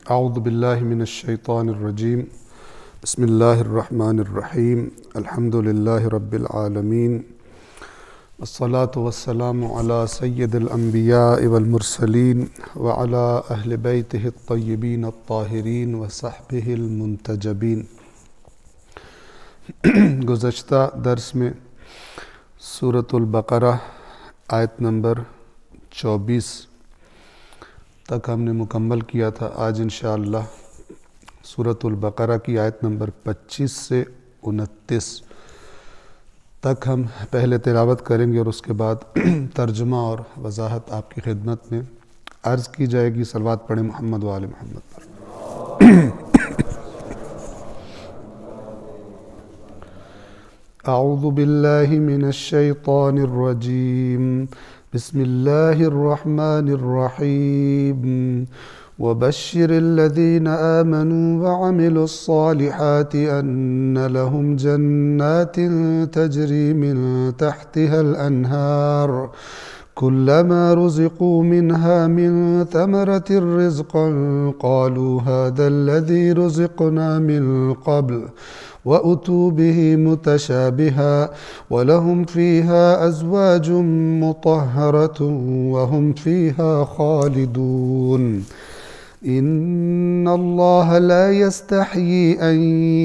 اعوذ باللہ من الشیطان الرجیم بسم اللہ الرحمن الرحیم الحمد للہ رب العالمین والصلاة والسلام علی سید الانبیاء والمرسلین وعلی اہل بیتہ الطیبین الطاہرین وصحبہ المنتجبین۔ گزشتہ درس میں سورۃ البقرہ آیت نمبر 24 تک ہم نے مکمل کیا تھا۔ آج انشاءاللہ سورۃ البقرہ کی آیت نمبر 25 سے 29 تک ہم پہلے تلاوت کریں گے اور اس کے بعد ترجمہ اور وضاحت آپ کی خدمت میں عرض کی جائے گی۔ صلوات پڑھیں محمد و آل محمد پر۔ اعوذ باللہ من الشیطان الرجیم بسم اللہ الرحمن الرحیم وبشر الذین آمنوا وعملوا الصالحات ان لهم جنات تجری من تحتها الانہار كلما رزقوا منها من ثمرة رزقا قالوا هذا الذي رزقنا من قبل وأتوا به متشابها ولهم فيها أزواج مطهرة وهم فيها خالدون إن الله لا يستحيي أن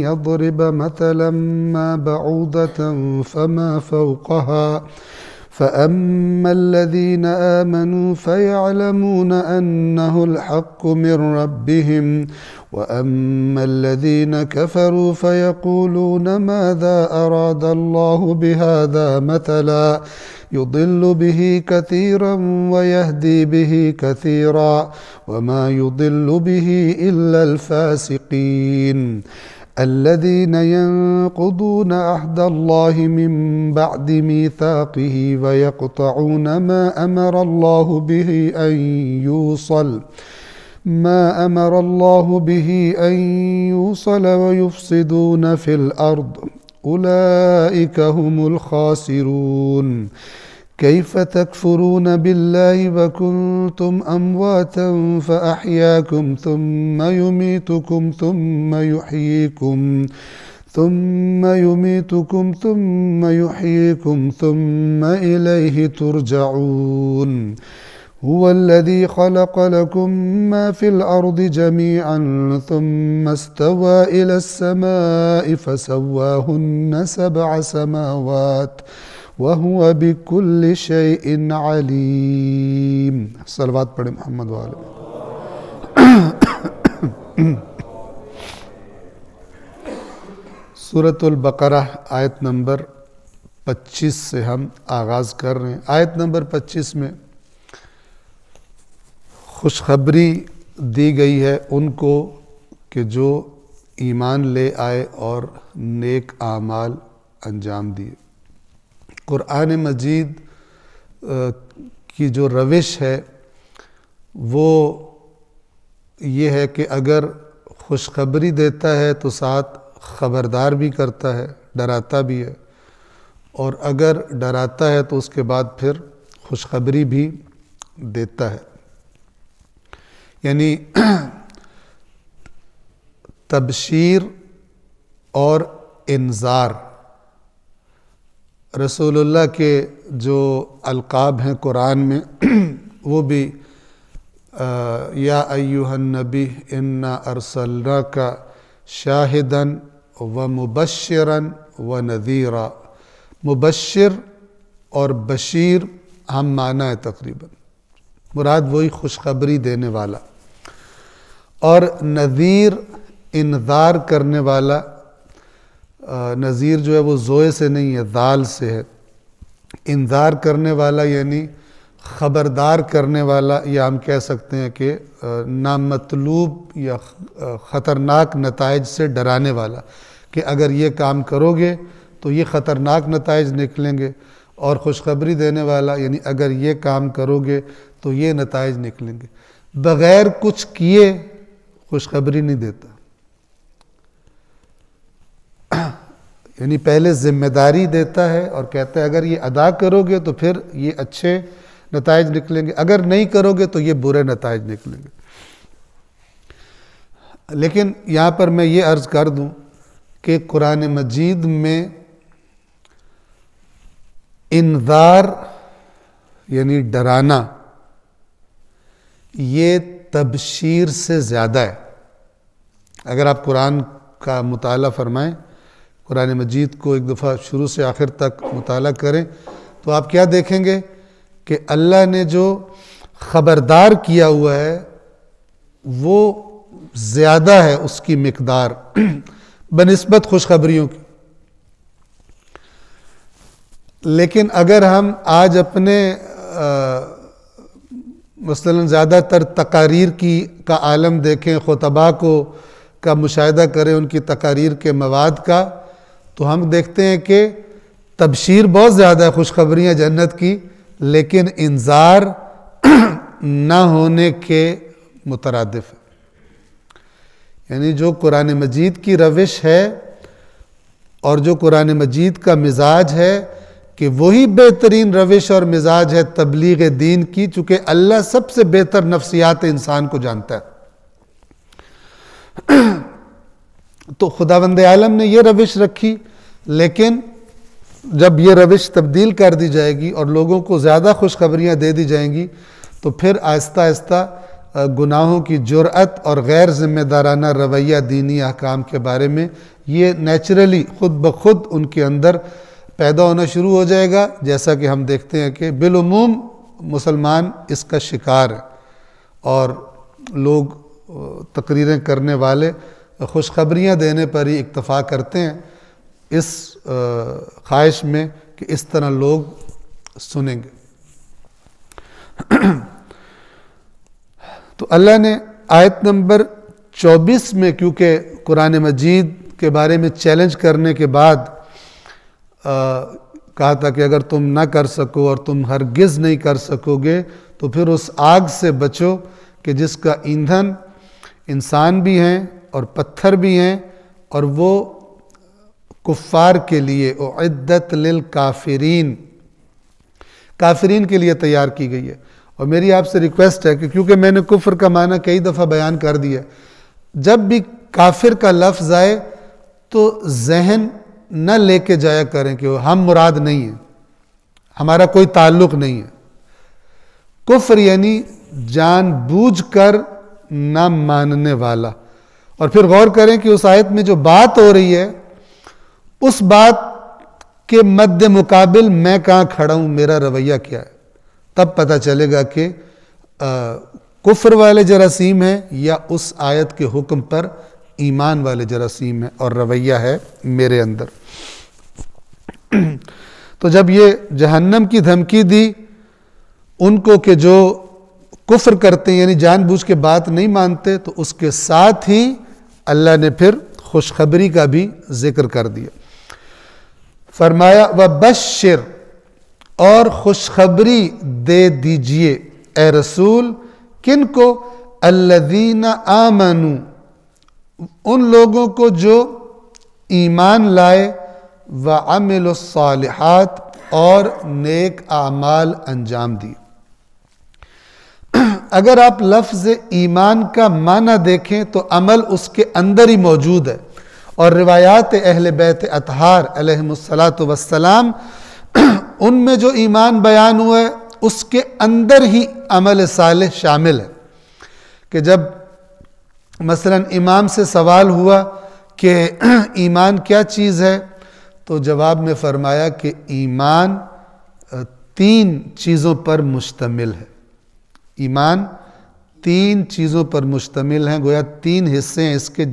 يضرب مثلا ما بعوضة فما فوقها فأما الذين آمنوا فيعلمون أنه الحق من ربهم وأما الذين كفروا فيقولون ماذا أراد الله بهذا مثلا يضل به كثيرا ويهدي به كثيرا وما يضل به إلا الفاسقين الذين ينقضون عهد الله من بعد ميثاقه ويقطعون ما أمر الله به أن يوصل ويفسدون في الأرض أولئك هم الخاسرون كيف تكفرون بالله وكنتم أمواتا فأحياكم ثم يميتكم ثم إليه ترجعون هو الذي خلق لكم ما في الأرض جميعا ثم استوى إلى السماء فسواهن 7 سماوات وهو بكل شيء عليم۔ صلوات پڑھیں محمد وآلہ۔ سورۃ البقرہ آیت نمبر 25 سے ہم آغاز کر رہے ہیں۔ آیت نمبر 25 میں خوشخبری دی گئی ہے ان کو کہ جو ایمان لے آئے اور نیک اعمال انجام دیے۔ قرآن مجید کی جو روش ہے وہ یہ ہے کہ اگر خوشخبری دیتا ہے تو ساتھ خبردار بھی کرتا ہے، ڈراتا بھی ہے، اور اگر ڈراتا ہے تو اس کے بعد پھر خوشخبری بھی دیتا ہے۔ یعنی تبشیر اور انذار رسول اللہ کے جو القاب ہیں قرآن میں وہ بھی یا ایھا النبی انا ارسلناک شاہدا ومبشرا ونذیرا۔ مبشر اور بشیر ہم معنی ہے تقریباً، مراد وہی خوشخبری دینے والا، اور نذیر انذار کرنے والا۔ نذیر جو ہے وہ زوئے سے نہیں ہے، ذال سے ہے۔ انذار کرنے والا یعنی خبردار کرنے والا، یا ہم کہہ سکتے ہیں کہ نامطلوب یا خطرناک نتائج سے ڈرانے والا، کہ اگر یہ کام کرو گے تو یہ خطرناک نتائج نکلیں گے، اور خوشخبری دینے والا یعنی اگر یہ کام کرو گے تو یہ نتائج نکلیں گے۔ بغیر کچھ کیے خوشخبری نہیں دیتا۔ یعنی پہلے ذمہ داری دیتا ہے اور کہتا ہے اگر یہ ادا کرو گے تو پھر یہ اچھے نتائج نکلیں گے، اگر نہیں کرو گے تو یہ برے نتائج نکلیں گے۔ لیکن یہاں پر میں یہ عرض کر دوں کہ قرآن مجید میں انذار یعنی ڈرانا یہ تبشیر سے زیادہ ہے۔ اگر آپ قرآن کا مطالعہ فرمائیں، قرآن مجید کو ایک دفعہ شروع سے آخر تک مطالعہ کریں تو آپ کیا دیکھیں گے کہ اللہ نے جو خبردار کیا ہوا ہے وہ زیادہ ہے اس کی مقدار بنسبت خوشخبریوں کی۔ لیکن اگر ہم آج اپنے مثلاً زیادہ تر تقاریر کا عالم دیکھیں، خطباء کا مشاہدہ کریں، ان کی تقاریر کے مواد کا، تو ہم دیکھتے ہیں کہ تبشیر بہت زیادہ ہے، خوشخبریاں جنت کی، لیکن انذار نہ ہونے کے مترادف ہے۔ یعنی جو قرآن مجید کی روش ہے اور جو قرآن مجید کا مزاج ہے کہ وہی بہترین روش اور مزاج ہے تبلیغ دین کی، چونکہ اللہ سب سے بہتر نفسیات انسان کو جانتا ہے۔ تو خداوند عالم نے یہ روش رکھی، لیکن جب یہ روش تبدیل کر دی جائے گی اور لوگوں کو زیادہ خوشخبریاں دے دی جائیں گی تو پھر آہستہ آہستہ گناہوں کی جرأت اور غیر ذمہ دارانہ رویہ دینی احکام کے بارے میں یہ نیچرلی خود بخود ان کے اندر پیدا ہونا شروع ہو جائے گا، جیسا کہ ہم دیکھتے ہیں کہ بالعموم مسلمان اس کا شکار ہے، اور لوگ تقریریں کرنے والے خوشخبریاں دینے پر ہی اکتفا کرتے ہیں اس خواہش میں کہ اس طرح لوگ سنیں گے۔ تو اللہ نے آیت نمبر 24 میں کیونکہ قرآن مجید کے بارے میں چیلنج کرنے کے بعد کہا تھا کہ اگر تم نہ کر سکو اور تم ہرگز نہیں کر سکو گے تو پھر اس آگ سے بچو کہ جس کا ایندھن انسان بھی ہیں اور پتھر بھی ہیں، اور وہ کفار کے لیے اعدت للکافرین، کافرین کے لیے تیار کی گئی ہے۔ اور میری آپ سے ریکویسٹ ہے کہ کیونکہ میں نے کفر کا معنی کئی دفعہ بیان کر دیا، جب بھی کافر کا لفظ آئے تو ذہن نہ لے کے جایا کریں کہ ہم مراد نہیں ہیں، ہمارا کوئی تعلق نہیں ہے۔ کفر یعنی جان بوجھ کر نہ ماننے والا، اور پھر غور کریں کہ اس آیت میں جو بات ہو رہی ہے اس بات کے مد مقابل میں کہاں کھڑا ہوں، میرا رویہ کیا ہے، تب پتہ چلے گا کہ کفر والے جراثیم ہیں یا اس آیت کے حکم پر ایمان والے جراثیم ہیں اور رویہ ہے میرے اندر۔ تو جب یہ جہنم کی دھمکی دی ان کو کہ جو کفر کرتے ہیں یعنی جان بوجھ کے بات نہیں مانتے، تو اس کے ساتھ ہی اللہ نے پھر خوشخبری کا بھی ذکر کر دیا۔ فرمایا وَبَشِّرْ، اور خوشخبری دے دیجئے اے رسول، کن کو؟ الذین آمنوا، ان لوگوں کو جو ایمان لائے، وعملوا الصالحات، اور نیک اعمال انجام دیے۔ اگر آپ لفظ ایمان کا معنی دیکھیں تو عمل اس کے اندر ہی موجود ہے، اور روایات اہل بیت اطہار علیہم الصلاۃ والسلام ان میں جو ایمان بیان ہوا ہے اس کے اندر ہی عمل صالح شامل ہے۔ کہ جب مثلا امام سے سوال ہوا کہ ایمان کیا چیز ہے، تو جواب میں فرمایا کہ ایمان 3 چیزوں پر مشتمل ہے۔ ایمان 3 چیزوں پر مشتمل ہیں، گویا 3 حصے ہیں اس کے،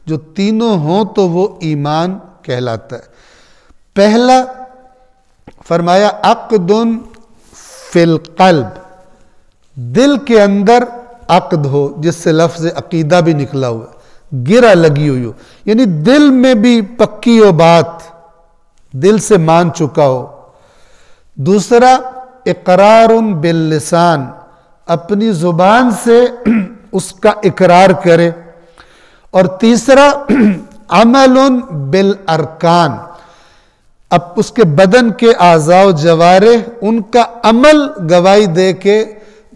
جو تینوں ہوں تو وہ ایمان کہلاتا ہے۔ پہلا فرمایا عقد فی القلب، دل کے اندر عقد ہو، جس سے لفظ عقیدہ بھی نکلا ہوا، گرہ لگی ہوئی ہو، یعنی دل میں بھی پکی ہو بات، دل سے مان چکا ہو۔ دوسرا اقرار باللسان، اپنی زبان سے اس کا اقرار کرے۔ اور تیسرا عمل بالارکان، اب اس کے بدن کے اعضاء و جوارح ان کا عمل گواہی دے کے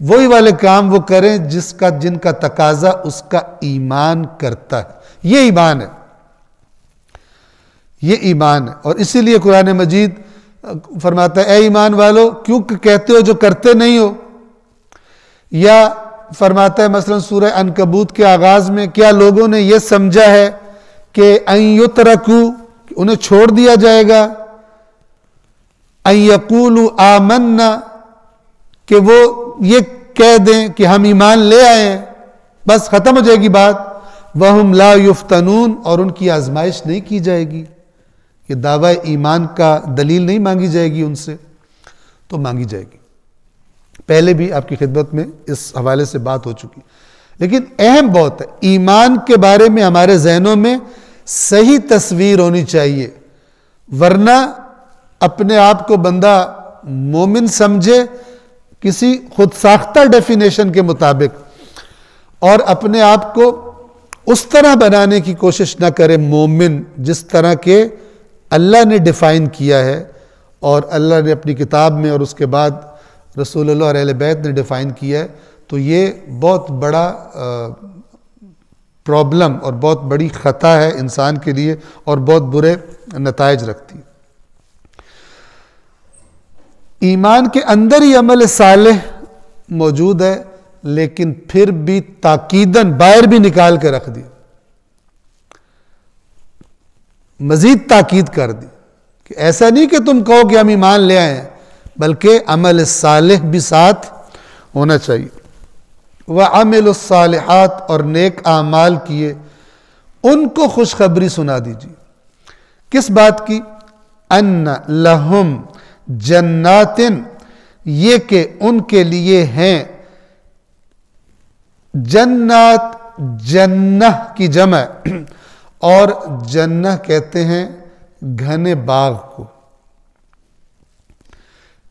وہی والے کام وہ کریں جن کا تقاضا اس کا ایمان کرتا ہے. یہ ایمان ہے، یہ ایمان ہے. اور اسی لیے قرآن مجید فرماتا ہے اے ایمان والو کیوں کہتے ہو جو کرتے نہیں ہو. یا فرماتا ہے مثلا سورہ عنکبوت کے آغاز میں کیا لوگوں نے یہ سمجھا ہے کہ ان یترکوا انہیں چھوڑ دیا جائے گا، ان یقولوا آمنا کہ وہ یہ کہہ دیں کہ ہم ایمان لے آئے ہیں، بس ختم ہو جائے گی بات. وَهُمْ لَا يُفْتَنُونَ اور ان کی آزمائش نہیں کی جائے گی. یہ دعویٰ ایمان کا دلیل نہیں مانگی جائے گی ان سے، تو مانگی جائے گی. پہلے بھی آپ کی خدمت میں اس حوالے سے بات ہو چکی. لیکن اہم بہت ہے، ایمان کے بارے میں ہمارے ذہنوں میں صحیح تصویر ہونی چاہیے، ورنہ اپنے آپ کو بندہ مومن سمجھے کسی خود ساختہ ڈیفینیشن کے مطابق، اور اپنے آپ کو اس طرح بنانے کی کوشش نہ کرے مومن جس طرح کے اللہ نے ڈیفائن کیا ہے اور اللہ نے اپنی کتاب میں اور اس کے بعد رسول اللہ اور اہل بیت نے ڈیفائن کیا ہے. تو یہ بہت بڑا پرابلم اور بہت بڑی خطا ہے انسان کے لیے اور بہت برے نتائج رکھتی ہے. ایمان کے اندر ہی عمل صالح موجود ہے، لیکن پھر بھی تاکیداً باہر بھی نکال کے رکھ دی، مزید تاکید کر دی کہ ایسا نہیں کہ تم کہو کہ ہم ایمان لے آئے ہیں، بلکہ عمل صالح بھی ساتھ ہونا چاہیے. وَعَمِلُوا الصَّالِحَاتِ اور نیک اعمال کیے ان کو خوشخبری سنا دیجیے. کس بات کی؟ أَنَّ لَهُمْ جَنَّاتٍ یہ کہ ان کے لیے ہیں جنات، جنہ کی جمع اور جنہ کہتے ہیں گھنے باغ کو.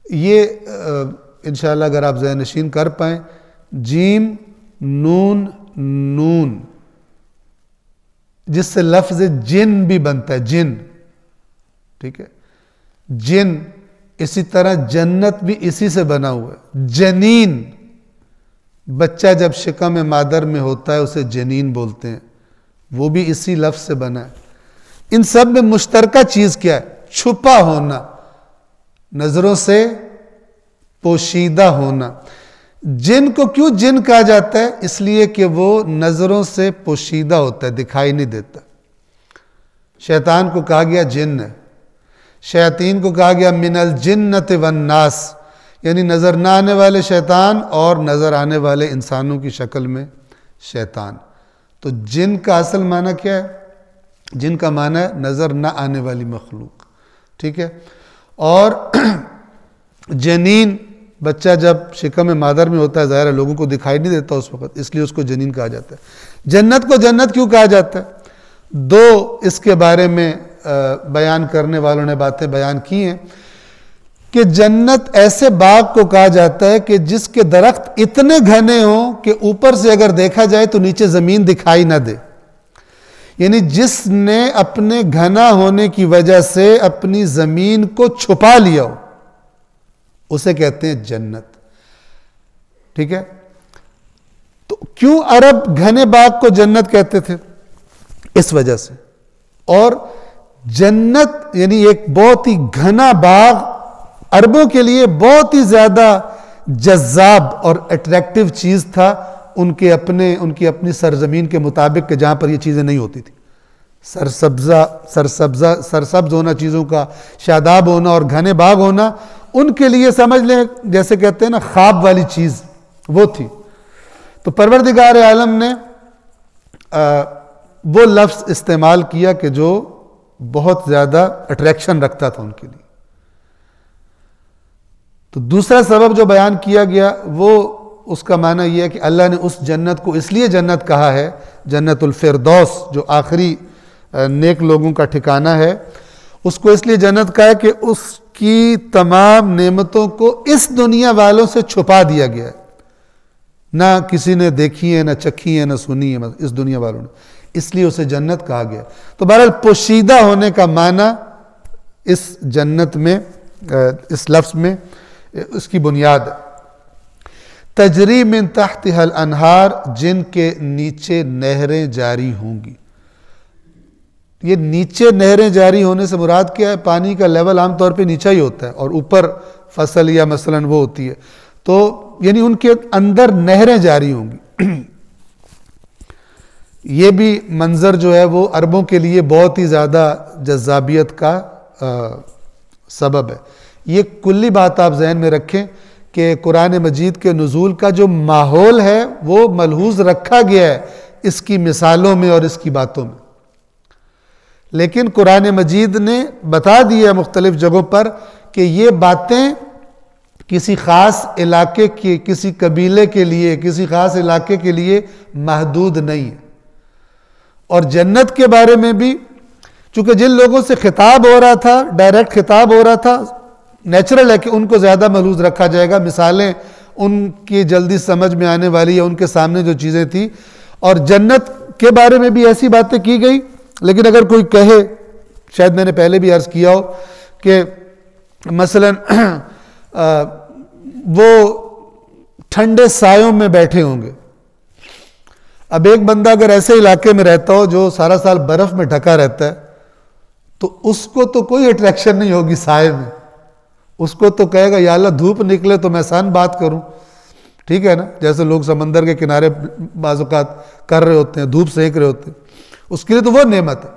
یہ انشاءاللہ اگر آپ ذہن نشین کر پائیں، جیم نون نون جس سے لفظ جن بھی بنتا ہے، جن، ٹھیک ہے، جن. اسی طرح جنت بھی اسی سے بنا ہوا ہے. جنین، بچہ جب شکم مادر میں ہوتا ہے اسے جنین بولتے ہیں، وہ بھی اسی لفظ سے بنا ہے. ان سب میں مشترکہ چیز کیا ہے؟ چھپا ہونا، نظروں سے پوشیدہ ہونا. جن کو کیوں جن کہا جاتا ہے؟ اس لیے کہ وہ نظروں سے پوشیدہ ہوتا ہے، دکھائی نہیں دیتا. شیطان کو کہا گیا جن ہے، شیاطین کو کہا گیا من الجنت والناس، یعنی نظر نہ آنے والے شیطان اور نظر آنے والے انسانوں کی شکل میں شیطان. تو جن کا اصل معنی کیا ہے؟ جن کا معنی ہے نظر نہ آنے والی مخلوق، ٹھیک ہے. اور جنین، بچہ جب شکم مادر میں ہوتا ہے ظاہر ہے لوگوں کو دکھائی نہیں دیتا اس وقت، اس لیے اس کو جنین کہا جاتا ہے. جنت کو جنت کیوں کہا جاتا ہے؟ دو اس کے بارے میں بیان کرنے والوں نے باتیں بیان کی ہیں کہ جنت ایسے باغ کو کہا جاتا ہے کہ جس کے درخت اتنے گھنے ہوں کہ اوپر سے اگر دیکھا جائے تو نیچے زمین دکھائی نہ دے. یعنی جس نے اپنے گھنا ہونے کی وجہ سے اپنی زمین کو چھپا لیا ہو اسے کہتے ہیں جنت، ٹھیک ہے. تو کیوں عرب گھنے باغ کو جنت کہتے تھے؟ اس وجہ سے. اور جنت یعنی ایک بہت ہی گھنا باغ عربوں کے لیے بہت ہی زیادہ جذاب اور اٹریکٹیو چیز تھا ان کی اپنی سرزمین کے مطابق کہ جہاں پر یہ چیزیں نہیں ہوتی تھی. سرسبز ہونا چیزوں کا، شاداب ہونا اور گھنے باغ ہونا ان کے لیے سمجھ لیں جیسے کہتے ہیں نا خواب والی چیز وہ تھی. تو پروردگار عالم نے وہ لفظ استعمال کیا کہ جو بہت زیادہ اٹریکشن رکھتا تھا ان کے لیے. تو دوسرا سبب جو بیان کیا گیا وہ اس کا معنی یہ ہے کہ اللہ نے اس جنت کو اس لیے جنت کہا ہے، جنت الفردوس جو آخری نیک لوگوں کا ٹھکانہ ہے، اس کو اس لیے جنت کہا ہے کہ اس کی تمام نعمتوں کو اس دنیا والوں سے چھپا دیا گیا ہے. نہ کسی نے دیکھی ہے، نہ چکھی ہے، نہ سنی ہے اس دنیا والوں نے، اس لیے اسے جنت کہا گیا. تو بہرحال پوشیدہ ہونے کا معنی اس جنت میں، اس لفظ میں اس کی بنیاد ہے۔ تجری من تحتها الانہار، جن کے نیچے نہریں جاری ہوں گی۔ یہ نیچے نہریں جاری ہونے سے مراد کیا ہے؟ پانی کا لیول عام طور پہ نیچا ہی ہوتا ہے اور اوپر فصل یا مثلاً وہ ہوتی ہے، تو یعنی ان کے اندر نہریں جاری ہوں گی۔ یہ بھی منظر جو ہے وہ عربوں کے لیے بہت ہی زیادہ جذابیت کا سبب ہے۔ یہ کلی بات آپ ذہن میں رکھیں کہ قرآن مجید کے نزول کا جو ماحول ہے وہ ملحوظ رکھا گیا ہے اس کی مثالوں میں اور اس کی باتوں میں، لیکن قرآن مجید نے بتا دیا مختلف جگہوں پر کہ یہ باتیں کسی خاص علاقے کے، کسی قبیلے کے لیے، کسی خاص علاقے کے لیے محدود نہیں ہے۔ اور جنت کے بارے میں بھی چونکہ جن لوگوں سے خطاب ہو رہا تھا، ڈائریکٹ خطاب ہو رہا تھا، نیچرل ہے کہ ان کو زیادہ ملحوظ رکھا جائے گا، مثالیں ان کی جلدی سمجھ میں آنے والی ہے، ان کے سامنے جو چیزیں تھیں۔ اور جنت کے بارے میں بھی ایسی باتیں کی گئی، لیکن اگر کوئی کہے، شاید میں نے پہلے بھی عرض کیا ہو کہ مثلاً وہ ٹھنڈے سایوں میں بیٹھے ہوں گے۔ اب ایک بندہ اگر ایسے علاقے میں رہتا ہو جو سارا سال برف میں ڈھکا رہتا ہے تو اس کو تو کوئی اٹریکشن نہیں ہوگی سائے میں، اس کو تو کہے گا یا اللہ دھوپ نکلے تو میں سن بات کروں، ٹھیک ہے نا، جیسے لوگ سمندر کے کنارے بعض اوقات کر رہے ہوتے ہیں، دھوپ سینک رہے ہوتے ہیں، اس کے لیے تو وہ نعمت ہے۔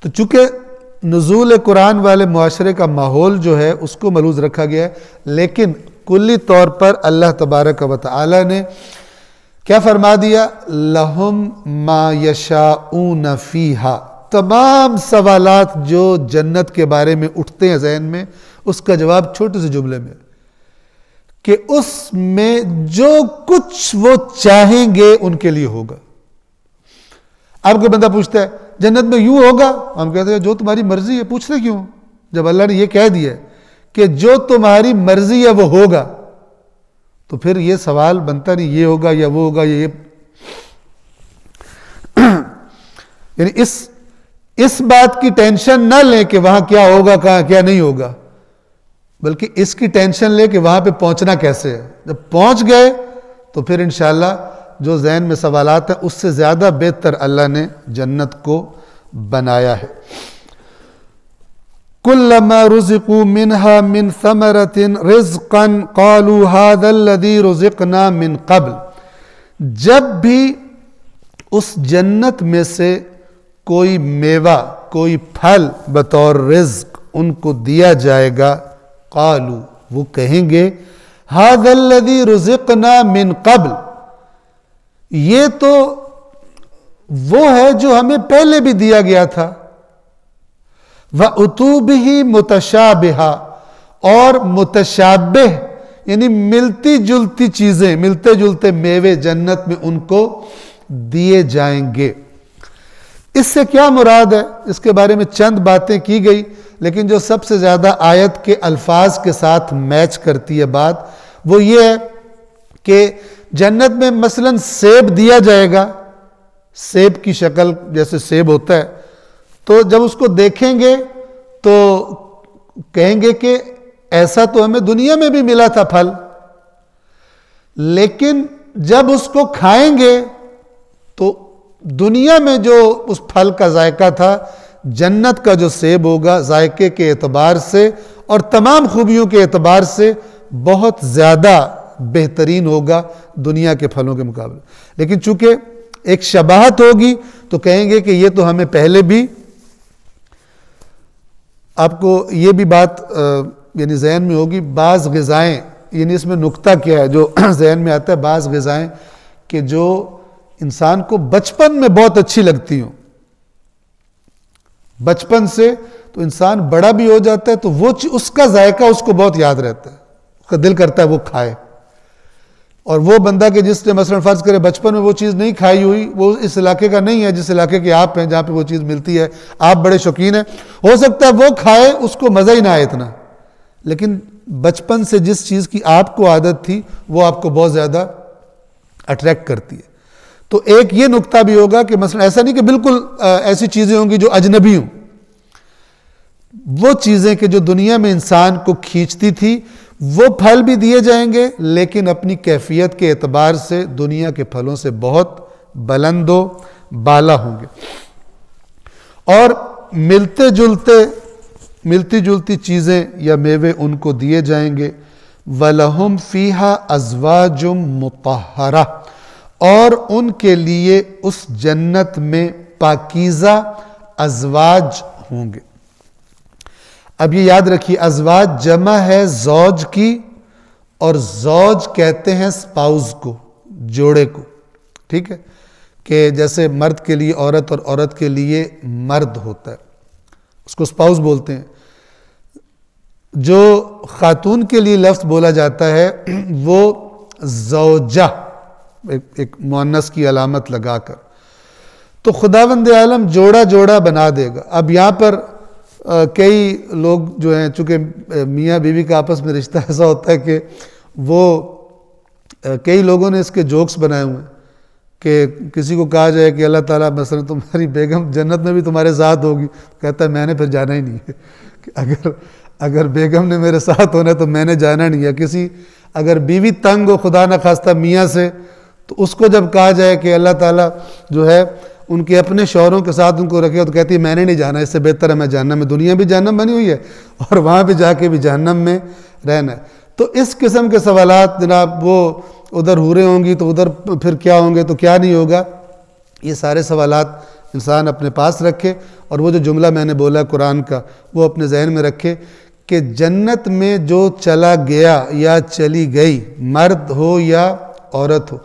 تو چونکہ نزول قرآن والے معاشرے کا ماحول جو ہے اس کو ملحوظ رکھا گیا ہے، لیکن کلی طور پر اللہ تبارک و تعالی نے کیا فرما دیا؟ لہم ما یشاؤون فیہا، تمام سوالات جو جنت کے بارے میں اٹھتے ہیں ذہن میں، اس کا جواب چھوٹے سے جملے میں کہ اس میں جو کچھ وہ چاہیں گے ان کے لیے ہوگا۔ اب کوئی بندہ پوچھتا ہے جنت میں یوں ہوگا، ہم کہتے ہیں جو تمہاری مرضی ہے، پوچھتے کیوں جب اللہ نے یہ کہہ دیا ہے کہ جو تمہاری مرضی ہے وہ ہوگا، تو پھر یہ سوال بنتا نہیں یہ ہوگا یا وہ ہوگا یہ یعنی اس بات کی ٹینشن نہ لیں کہ وہاں کیا ہوگا کیا نہیں ہوگا، بلکہ اس کی ٹینشن لیں کہ وہاں پہ پہنچنا کیسے ہے۔ جب پہنچ گئے تو پھر انشاءاللہ جو ذہن میں سوالات ہیں اس سے زیادہ بہتر اللہ نے جنت کو بنایا ہے۔ كُلَّمَا رُزِقُوا مِنْهَا مِنْ ثَمَرَةٍ رِزْقًا قَالُوا هَذَا الَّذِي رُزِقْنَا مِنْ قَبْلِ، جب بھی اس جنت میں سے کوئی میوہ، کوئی پھل بطور رزق ان کو دیا جائے گا، قالوا، وہ کہیں گے هَذَا الَّذِي رُزِقْنَا مِنْ قَبْلِ، یہ تو وہ ہے جو ہمیں پہلے بھی دیا گیا تھا۔ وَأُتُوا بِهِ مُتَشَابِهًا، اور متشابہ یعنی ملتی جلتی چیزیں، ملتے جلتے میوے جنت میں ان کو دیے جائیں گے۔ اس سے کیا مراد ہے؟ اس کے بارے میں چند باتیں کی گئی، لیکن جو سب سے زیادہ آیت کے الفاظ کے ساتھ میچ کرتی ہے بات، وہ یہ ہے کہ جنت میں مثلاً سیب دیا جائے گا، سیب کی شکل جیسے سیب ہوتا ہے، تو جب اس کو دیکھیں گے تو کہیں گے کہ ایسا تو ہمیں دنیا میں بھی ملا تھا پھل، لیکن جب اس کو کھائیں گے تو دنیا میں جو اس پھل کا ذائقہ تھا، جنت کا جو سیب ہوگا ذائقے کے اعتبار سے اور تمام خوبیوں کے اعتبار سے بہت زیادہ بہترین ہوگا دنیا کے پھلوں کے مقابلے۔ لیکن چونکہ ایک شباہت ہوگی تو کہیں گے کہ یہ تو ہمیں پہلے بھی۔ آپ کو یہ بھی بات یعنی ذہن میں ہوگی، بعض غذائیں، یعنی اس میں نکتہ کیا ہے جو ذہن میں آتا ہے، بعض غذائیں کہ جو انسان کو بچپن میں بہت اچھی لگتی ہوں، بچپن سے تو انسان بڑا بھی ہو جاتا ہے تو وہ اس کا ذائقہ اس کو بہت یاد رہتا ہے، اس کا دل کرتا ہے وہ کھائے۔ اور وہ بندہ کہ جس نے مثلا فرض کرے بچپن میں وہ چیز نہیں کھائی ہوئی، وہ اس علاقے کا نہیں ہے جس علاقے کے آپ ہیں جہاں پہ وہ چیز ملتی ہے، آپ بڑے شوقین ہیں، ہو سکتا ہے وہ کھائے اس کو مزہ ہی نہ آئے اتنا، لیکن بچپن سے جس چیز کی آپ کو عادت تھی وہ آپ کو بہت زیادہ اٹریکٹ کرتی ہے۔ تو ایک یہ نکتہ بھی ہوگا کہ مثلا ایسا نہیں کہ بالکل ایسی چیزیں ہوں گی جو اجنبی ہوں، وہ چیزیں کہ جو دنیا میں انسان کو کھینچتی تھی وہ پھل بھی دیے جائیں گے، لیکن اپنی کیفیت کے اعتبار سے دنیا کے پھلوں سے بہت بلند و بالا ہوں گے، اور ملتی جلتی چیزیں یا میوے ان کو دیے جائیں گے۔ وَلَهُمْ فِيهَا أَزْوَاجٌ مُطَهَّرَةٌ، اور ان کے لیے اس جنت میں پاکیزہ ازواج ہوں گے۔ اب یہ یاد رکھیے، ازواج جمع ہے زوج کی، اور زوج کہتے ہیں سپاؤز کو، جوڑے کو، ٹھیک ہے، کہ جیسے مرد کے لیے عورت اور عورت کے لیے مرد ہوتا ہے، اس کو سپاؤز بولتے ہیں۔ جو خاتون کے لیے لفظ بولا جاتا ہے وہ زوجہ، ایک مؤنث کی علامت لگا کر، تو خداوند عالم جوڑا جوڑا بنا دے گا۔ اب یہاں پر کئی لوگ جو ہیں، چونکہ میاں بیوی کا آپس میں رشتہ ایسا ہوتا ہے کہ وہ کئی لوگوں نے اس کے جوکس بنائے ہوئے ہیں کہ کسی کو کہا جائے کہ اللہ تعالیٰ مثلا تمہاری بیگم جنت میں بھی تمہارے ساتھ ہوگی، کہتا ہے میں نے پھر جانا ہی نہیں ہے، کہ اگر بیگم نے میرے ساتھ ہونا ہے تو میں نے جانا نہیں ہے۔ اگر بیوی تنگ ہو خدا نہ خواستہ میاں سے، تو اس کو جب کہا جائے کہ اللہ تعالیٰ جو ہے ان کے اپنے شوہروں کے ساتھ ان کو رکھے، تو کہتی ہے میں نے نہیں جانا، اس سے بہتر ہے میں جہنم میں، دنیا بھی جہنم بنی ہوئی ہے اور وہاں پہ جا کے بھی جہنم میں رہنا ہے۔ تو اس قسم کے سوالات جناب، وہ ادھر حوریں ہوں گی تو ادھر پھر کیا ہوں گے، تو کیا نہیں ہوگا، یہ سارے سوالات انسان اپنے پاس رکھے، اور وہ جو جملہ میں نے بولا قرآن کا وہ اپنے ذہن میں رکھے کہ جنت میں جو چلا گیا یا چلی گئی، مرد ہو یا عورت ہو،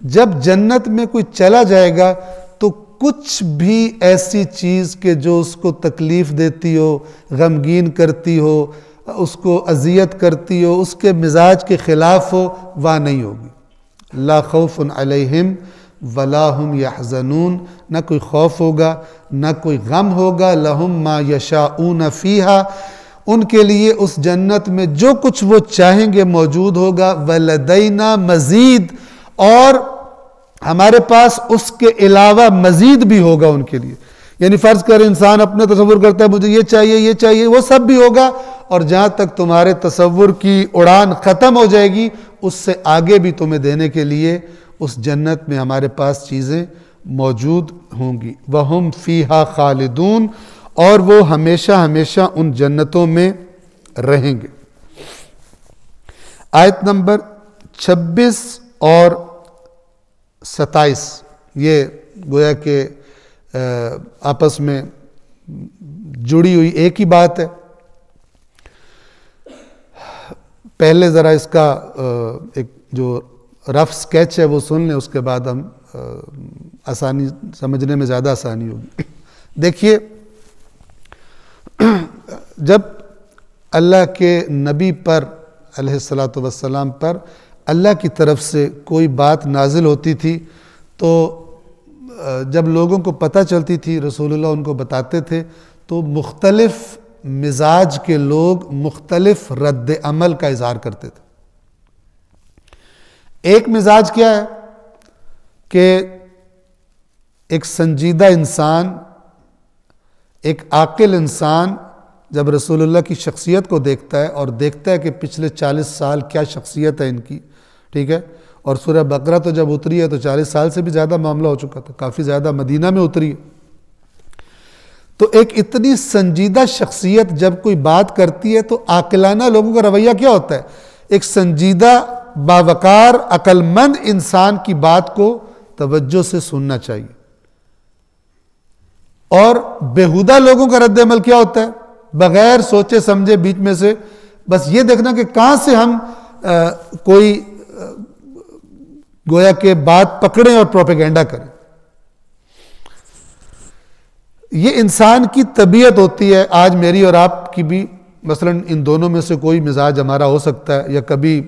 جب جنت میں کوئی چلا جائے گا تو کچھ بھی ایسی چیز کہ جو اس کو تکلیف دیتی ہو، غمگین کرتی ہو، اس کو اذیت کرتی ہو، اس کے مزاج کے خلاف ہو، وہاں نہیں ہوگی۔ لا خوف علیہم ولا هم یحزنون، نہ کوئی خوف ہوگا نہ کوئی غم ہوگا۔ لہم ما یشاؤون فیہا، ان کے لیے اس جنت میں جو کچھ وہ چاہیں گے موجود ہوگا۔ ولدینا مزید، اور ہمارے پاس اس کے علاوہ مزید بھی ہوگا ان کے لیے۔ یعنی فرض کر انسان اپنا تصور کرتا ہے مجھے یہ چاہیے، وہ سب بھی ہوگا، اور جہاں تک تمہارے تصور کی اڑان ختم ہو جائے گی اس سے آگے بھی تمہیں دینے کے لیے اس جنت میں ہمارے پاس چیزیں موجود ہوں گی۔ وَهُمْ فِيهَا خَالِدُونَ، اور وہ ہمیشہ ہمیشہ ان جنتوں میں رہیں گے۔ آیت نمبر 26 اور 27 یہ گویا کہ آپس میں جڑی ہوئی ایک ہی بات ہے۔ پہلے ذرا اس کا ایک جو رف سکیچ ہے وہ سن لیں، اس کے بعد ہم آسانی سمجھنے میں زیادہ آسانی ہوگی۔ دیکھیے، جب اللہ کے نبی پر علیہ الصلاۃ والسلام پر اللہ کی طرف سے کوئی بات نازل ہوتی تھی تو جب لوگوں کو پتہ چلتی تھی، رسول اللہ ان کو بتاتے تھے، تو مختلف مزاج کے لوگ مختلف رد عمل کا اظہار کرتے تھے۔ ایک مزاج کیا ہے کہ ایک سنجیدہ انسان، ایک عاقل انسان جب رسول اللہ کی شخصیت کو دیکھتا ہے اور دیکھتا ہے کہ پچھلے 40 سال کیا شخصیت ہے ان کی، ٹھیک ہے، اور سورہ بقرہ تو جب اتری ہے تو 40 سال سے بھی زیادہ معاملہ ہو چکا تھا، کافی زیادہ مدینہ میں اتری ہے، تو ایک اتنی سنجیدہ شخصیت جب کوئی بات کرتی ہے تو عاقلانہ لوگوں کا رویہ کیا ہوتا ہے؟ ایک سنجیدہ باوقار عقل مند انسان کی بات کو توجہ سے سننا چاہیے، اور بیہودہ لوگوں کا رد عمل کیا ہوتا ہے؟ بغیر سوچے سمجھے بیچ میں سے بس یہ دیکھنا کہ کہاں سے ہم کوئی گویا کہ بات پکڑیں اور پروپیگنڈا کریں۔ یہ انسان کی طبیعت ہوتی ہے، آج میری اور آپ کی بھی، مثلا ان دونوں میں سے کوئی مزاج ہمارا ہو سکتا ہے، یا کبھی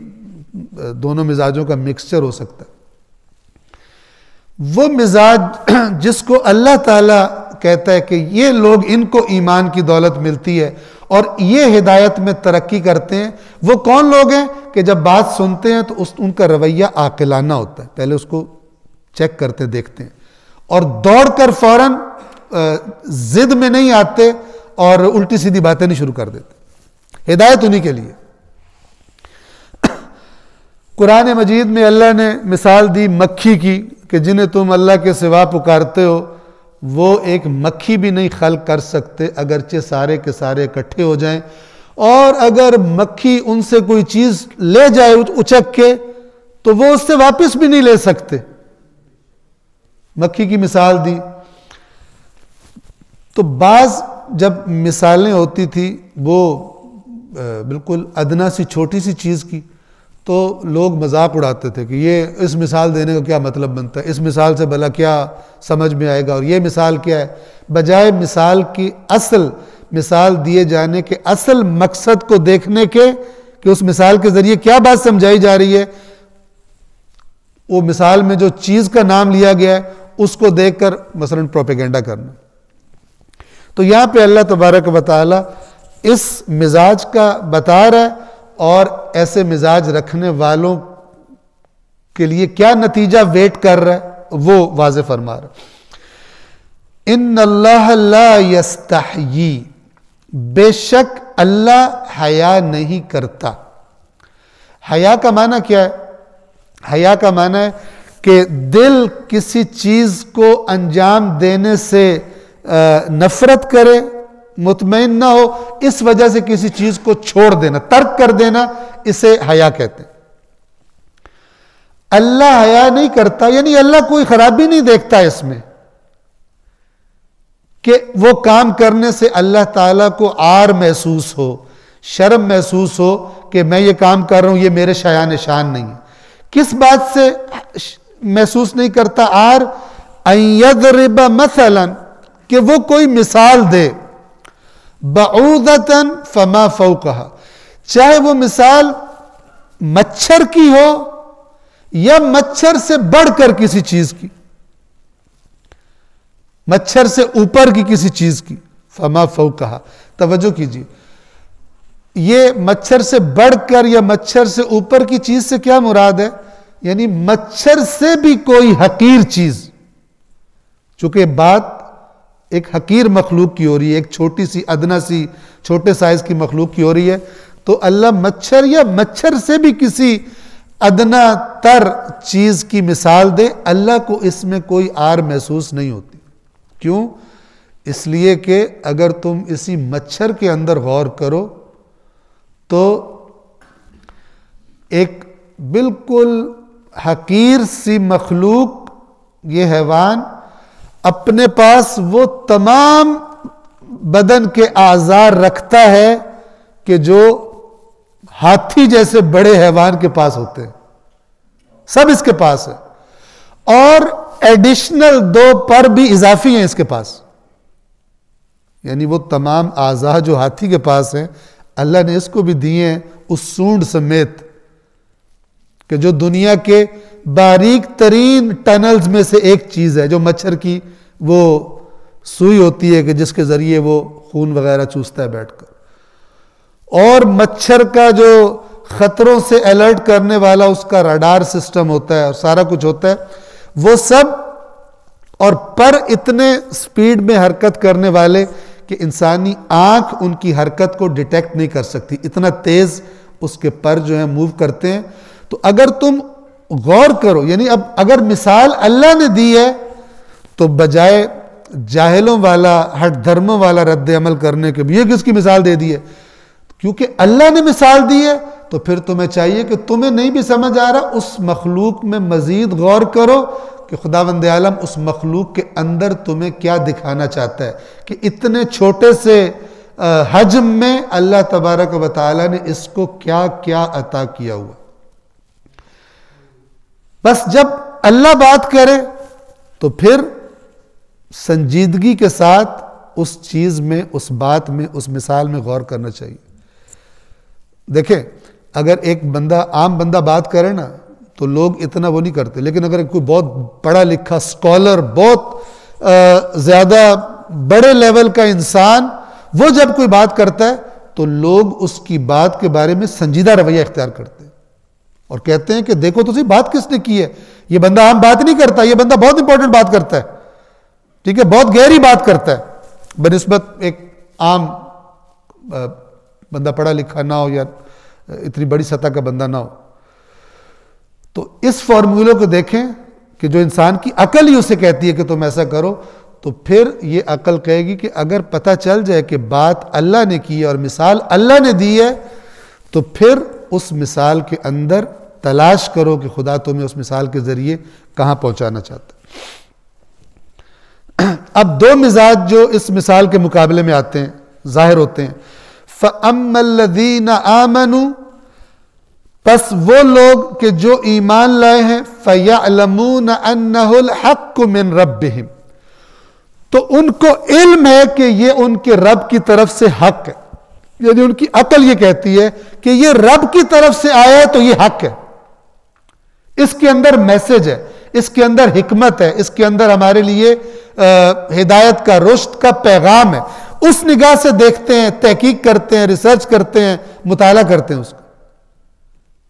دونوں مزاجوں کا مکسچر ہو سکتا ہے۔ وہ مزاج جس کو اللہ تعالیٰ کہتا ہے کہ یہ لوگ، ان کو ایمان کی دولت ملتی ہے اور یہ ہدایت میں ترقی کرتے ہیں، وہ کون لوگ ہیں کہ جب بات سنتے ہیں تو ان کا رویہ عاقلانہ ہوتا ہے، پہلے اس کو چیک کرتے دیکھتے ہیں، اور دوڑ کر فوراً ضد میں نہیں آتے اور الٹی سیدھی باتیں نہیں شروع کر دیتے. ہدایت انہی کے لیے. قرآن مجید میں اللہ نے مثال دی مکھی کی کہ جنہیں تم اللہ کے سوا پکارتے ہو وہ ایک مکھی بھی نہیں خلق کر سکتے اگرچہ سارے کے سارے اکٹھے ہو جائیں, اور اگر مکھی ان سے کوئی چیز لے جائے اچک کے تو وہ اس سے واپس بھی نہیں لے سکتے. مکھی کی مثال دی. تو بعض جب مثالیں ہوتی تھی وہ بالکل ادنا سی چھوٹی سی چیز کی تو لوگ مذاق اڑاتے تھے کہ یہ اس مثال دینے کا کیا مطلب بنتا ہے, اس مثال سے بھلا کیا سمجھ میں آئے گا, اور یہ مثال کیا ہے. بجائے مثال کی اصل مثال دیے جانے کے اصل مقصد کو دیکھنے کے کہ اس مثال کے ذریعے کیا بات سمجھائی جا رہی ہے, وہ مثال میں جو چیز کا نام لیا گیا ہے اس کو دیکھ کر مثلا پروپیگنڈا کرنا. تو یہاں پہ اللہ تبارک و تعالی اس مزاج کا بتا رہا ہے اور ایسے مزاج رکھنے والوں کے لیے کیا نتیجہ ویٹ کر رہا ہے وہ واضح فرما رہا ہے. ان اللہ لا یستحیی, بے شک اللہ حیا نہیں کرتا. حیا کا معنی کیا ہے؟ حیا کا معنی ہے کہ دل کسی چیز کو انجام دینے سے نفرت کرے, مطمئن نہ ہو, اس وجہ سے کسی چیز کو چھوڑ دینا, ترک کر دینا, اسے حیا کہتے ہیں. اللہ حیا نہیں کرتا یعنی اللہ کوئی خرابی نہیں دیکھتا اس میں کہ وہ کام کرنے سے اللہ تعالیٰ کو عار محسوس ہو, شرم محسوس ہو کہ میں یہ کام کر رہا ہوں, یہ میرے شایان شان نہیں ہے. کس بات سے محسوس نہیں کرتا عار؟ ان یضرب مثلا, کہ وہ کوئی مثال دے, بعوضۃ فما فوقہا, چاہے وہ مثال مچھر کی ہو یا مچھر سے بڑھ کر کسی چیز کی, مچھر سے اوپر کی کسی چیز کی. فما فوقہا, توجہ کیجیے, یہ مچھر سے بڑھ کر یا مچھر سے اوپر کی چیز سے کیا مراد ہے؟ یعنی مچھر سے بھی کوئی حقیر چیز, چونکہ بات ایک حقیر مخلوق کی ہو رہی ہے, ایک چھوٹی سی ادنا سی چھوٹے سائز کی مخلوق کی ہو رہی ہے, تو اللہ مچھر یا مچھر سے بھی کسی ادنا تر چیز کی مثال دے, اللہ کو اس میں کوئی عار محسوس نہیں ہوتی. کیوں؟ اس لیے کہ اگر تم اسی مچھر کے اندر غور کرو تو ایک بالکل حقیر سی مخلوق, یہ حیوان اپنے پاس وہ تمام بدن کے اعضاء رکھتا ہے کہ جو ہاتھی جیسے بڑے حیوان کے پاس ہوتے ہیں, سب اس کے پاس ہے, اور ایڈیشنل 2 پر بھی اضافی ہیں اس کے پاس. یعنی وہ تمام اعضاء جو ہاتھی کے پاس ہیں اللہ نے اس کو بھی دیے ہیں اس سونڈ سمیت, کہ جو دنیا کے باریک ترین ٹنلز میں سے ایک چیز ہے, جو مچھر کی وہ سوئی ہوتی ہے کہ جس کے ذریعے وہ خون وغیرہ چوستا ہے بیٹھ کر, اور مچھر کا جو خطروں سے الرٹ کرنے والا اس کا راڈار سسٹم ہوتا ہے اور سارا کچھ ہوتا ہے, وہ سب, اور پر اتنے سپیڈ میں حرکت کرنے والے کہ انسانی آنکھ ان کی حرکت کو ڈیٹیکٹ نہیں کر سکتی, اتنا تیز اس کے پر جو ہیں موو کرتے ہیں. تو اگر تم غور کرو, یعنی اب اگر مثال اللہ نے دی ہے تو بجائے جاہلوں والا ہٹ دھرموں والا رد عمل کرنے کے بھی یہ کس کی مثال دے دی ہے, کیونکہ اللہ نے مثال دی ہے, تو پھر تمہیں چاہیے کہ تمہیں نہیں بھی سمجھ آ رہا اس مخلوق میں مزید غور کرو کہ خداوند عالم اس مخلوق کے اندر تمہیں کیا دکھانا چاہتا ہے, کہ اتنے چھوٹے سے حجم میں اللہ تبارک و تعالی نے اس کو کیا کیا عطا کیا ہوا. بس جب اللہ بات کرے تو پھر سنجیدگی کے ساتھ اس چیز میں, اس بات میں, اس مثال میں غور کرنا چاہیے. دیکھیں اگر ایک بندہ, عام بندہ بات کرے نا تو لوگ اتنا وہ نہیں کرتے, لیکن اگر کوئی بہت پڑھا لکھا سکولر, بہت زیادہ بڑے لیول کا انسان وہ جب کوئی بات کرتا ہے تو لوگ اس کی بات کے بارے میں سنجیدہ رویہ اختیار کرتے ہیں اور کہتے ہیں کہ دیکھو تو صحیح بات کس نے کی ہے, یہ بندہ عام بات نہیں کرتا, یہ بندہ بہت امپورٹنٹ بات کرتا ہے, ٹھیک ہے, بہت گہری بات کرتا ہے بنسبت ایک عام بندہ پڑھا لکھا نہ ہو یا اتنی بڑی سطح کا بندہ نہ ہو. تو اس فارمولے کو دیکھیں کہ جو انسان کی عقل ہی اسے کہتی ہے کہ تم ایسا کرو، تو پھر یہ عقل کہے گی کہ اگر پتہ چل جائے کہ بات اللہ نے کی ہے اور مثال اللہ نے دی ہے، تو پھر اس مثال کے اندر تلاش کرو کہ خدا تمہیں اس مثال کے ذریعے کہاں پہنچانا چاہتا ہے. اب دو مزاج جو اس مثال کے مقابلے میں آتے ہیں، ظاہر ہوتے ہیں. فَأَمَّا الَّذِينَ آمَنُوا، پس وہ لوگ کہ جو ایمان لائے ہیں، فَيَعْلَمُونَ أَنَّهُ الْحَقُّ مِنْ رَبِّهِمْ، تو ان کو علم ہے کہ یہ ان کے رب کی طرف سے حق ہے. یعنی ان کی عقل یہ کہتی ہے کہ یہ رب کی طرف سے آیا ہے تو یہ حق ہے، اس کے اندر میسج ہے، اس کے اندر حکمت ہے، اس کے اندر ہمارے لیے ہدایت کا، رشد کا پیغام ہے. اس نگاہ سے دیکھتے ہیں، تحقیق کرتے ہیں، ریسرچ کرتے ہیں، مطالعہ کرتے ہیں اس کو،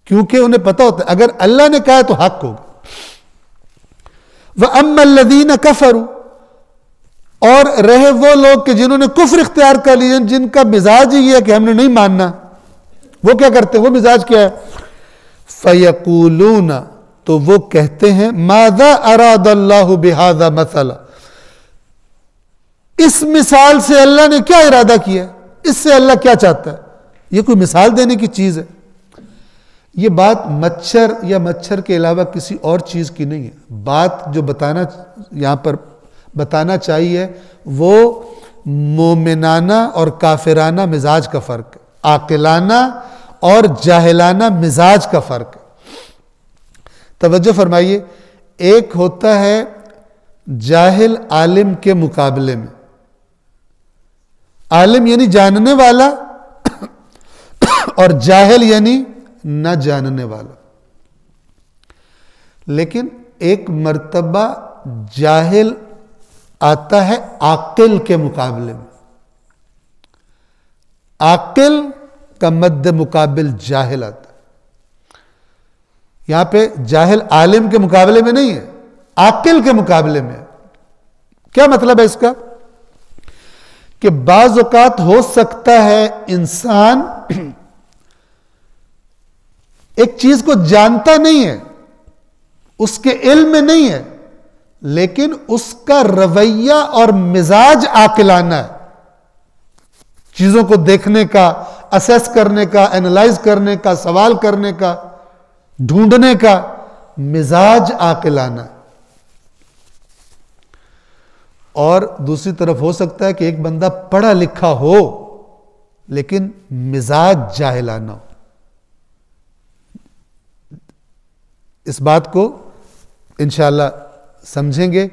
کیونکہ انہیں پتہ ہوتا ہے اگر اللہ نے کہا تو حق ہوگا. وَأَمَّا الَّذِينَ كَفَرُوا، اور رہے وہ لوگ کہ جنہوں نے کفر اختیار کر لیا، جن کا مزاج ہی ہے کہ ہم نے نہیں ماننا، وہ کیا کرتے ہیں؟ وہ مزاج کیا ہے؟ فَيَقُولُونَ، تو وہ کہتے ہیں مَاذَا أَرَادَ اللَّهُ بِهَذَا مَثَلًا، اس مثال سے اللہ نے کیا ارادہ کیا، اس سے اللہ کیا چاہتا ہے؟ یہ کوئی مثال دینے کی چیز ہے. یہ بات مچھر یا مچھر کے علاوہ کسی اور چیز کی نہیں ہے. بات جو یہاں پر بتانا چاہیے وہ مومنانہ اور کافرانہ مزاج کا فرق ہے، عاقلانہ اور جاہلانہ مزاج کا فرق ہے. توجہ فرمائیے، ایک ہوتا ہے جاہل عالم کے مقابلے میں. عالم یعنی جاننے والا اور جاہل یعنی نہ جاننے والا. لیکن ایک مرتبہ جاہل آتا ہے عاقل کے مقابلے میں. عاقل کا مد مقابل جاہل آتا ہے. یہاں پہ جاہل عالم کے مقابلے میں نہیں ہے، عاقل کے مقابلے میں. کیا مطلب ہے اس کا؟ کہ بعض اوقات ہو سکتا ہے انسان ایک چیز کو جانتا نہیں ہے، اس کے علم میں نہیں ہے، لیکن اس کا رویہ اور مزاج عاقلانہ ہے. چیزوں کو دیکھنے کا، اسیس کرنے کا، اینالائز کرنے کا، سوال کرنے کا، ڈھونڈنے کا مزاج عاقلانہ ہے. اور دوسری طرف ہو سکتا ہے کہ ایک بندہ پڑھا لکھا ہو لیکن مزاج جاہلانہ ہو. اس بات کو انشاءاللہ سمجھیں گے.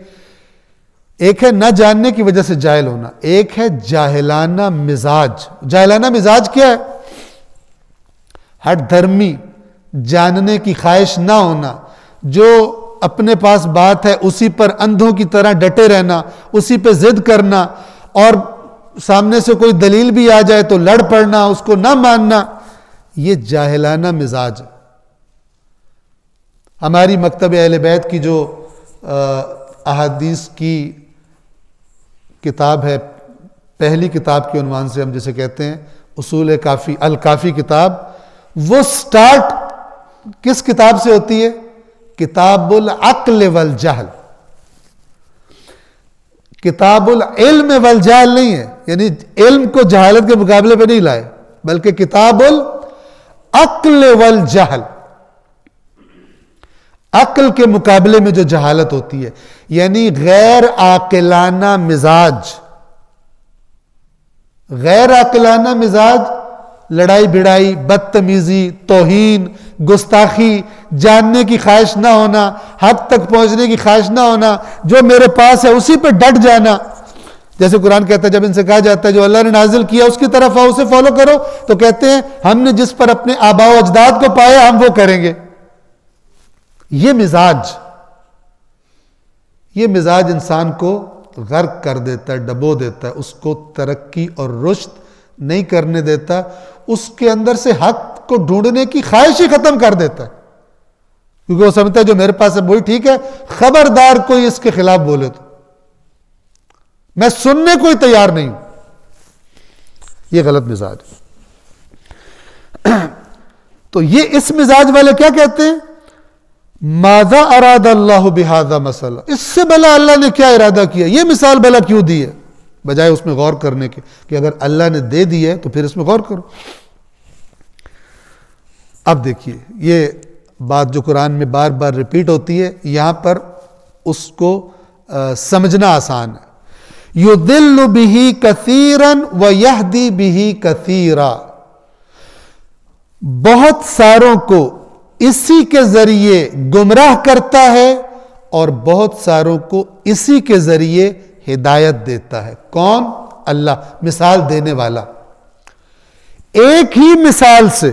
ایک ہے نہ جاننے کی وجہ سے جاہل ہونا، ایک ہے جاہلانہ مزاج. جاہلانہ مزاج کیا ہے؟ ہٹ دھرمی، جاننے کی خواہش نہ ہونا، جو اپنے پاس بات ہے اسی پر اندھوں کی طرح ڈٹے رہنا، اسی پہ ضد کرنا، اور سامنے سے کوئی دلیل بھی آ جائے تو لڑ پڑنا، اس کو نہ ماننا. یہ جاہلانہ مزاج ہے. ہماری مکتب اہل بیت کی جو احادیث کی کتاب ہے، پہلی کتاب کے عنوان سے ہم جسے کہتے ہیں اصول کافی، الکافی کتاب، وہ سٹارٹ کس کتاب سے ہوتی ہے؟ کتاب العقل والجہل. کتاب العلم والجہل نہیں ہے، یعنی علم کو جہالت کے مقابلے پہ نہیں لائے، بلکہ کتاب العقل والجہل. عقل کے مقابلے میں جو جہالت ہوتی ہے، یعنی غیر عاقلانہ مزاج. غیر عاقلانہ مزاج، لڑائی بھڑائی، بدتمیزی، توہین، گستاخی، جاننے کی خواہش نہ ہونا، حق تک پہنچنے کی خواہش نہ ہونا، جو میرے پاس ہے اسی پہ ڈٹ جانا. جیسے قرآن کہتا ہے جب ان سے کہا جاتا ہے جو اللہ نے نازل کیا اس کی طرف آؤ، اسے فالو کرو، تو کہتے ہیں ہم نے جس پر اپنے آباء و اجداد کو پایا ہم وہ کریں گے. یہ مزاج انسان کو غرق کر دیتا ہے، ڈبو دیتا ہے، اس کو ترقی اور رشد نہیں کرنے دیتا، اس کے اندر سے حق کو ڈھونڈنے کی خواہش ہی ختم کر دیتا ہے. کیونکہ وہ سمجھتا ہے جو میرے پاس ہے وہی ٹھیک ہے، خبردار کوئی اس کے خلاف بولے تو میں سننے کو ہی تیار نہیں ہوں. یہ غلط مزاج ہے. تو یہ اس مزاج والے کیا کہتے ہیں؟ ماذا اراد اللہ بہذا مسئلہ، اس سے بھلا اللہ نے کیا ارادہ کیا، یہ مثال بھلا کیوں دی ہے، بجائے اس میں غور کرنے کے کہ اگر اللہ نے دے دی ہے تو پھر اس میں غور کرو. اب دیکھیے یہ بات جو قرآن میں بار بار ریپیٹ ہوتی ہے، یہاں پر اس کو سمجھنا آسان ہے. یضل بہ کثیرا ویہدی بہ کثیرا، بہت ساروں کو اسی کے ذریعے گمراہ کرتا ہے اور بہت ساروں کو اسی کے ذریعے ہدایت دیتا ہے. کون؟ اللہ، مثال دینے والا. ایک ہی مثال سے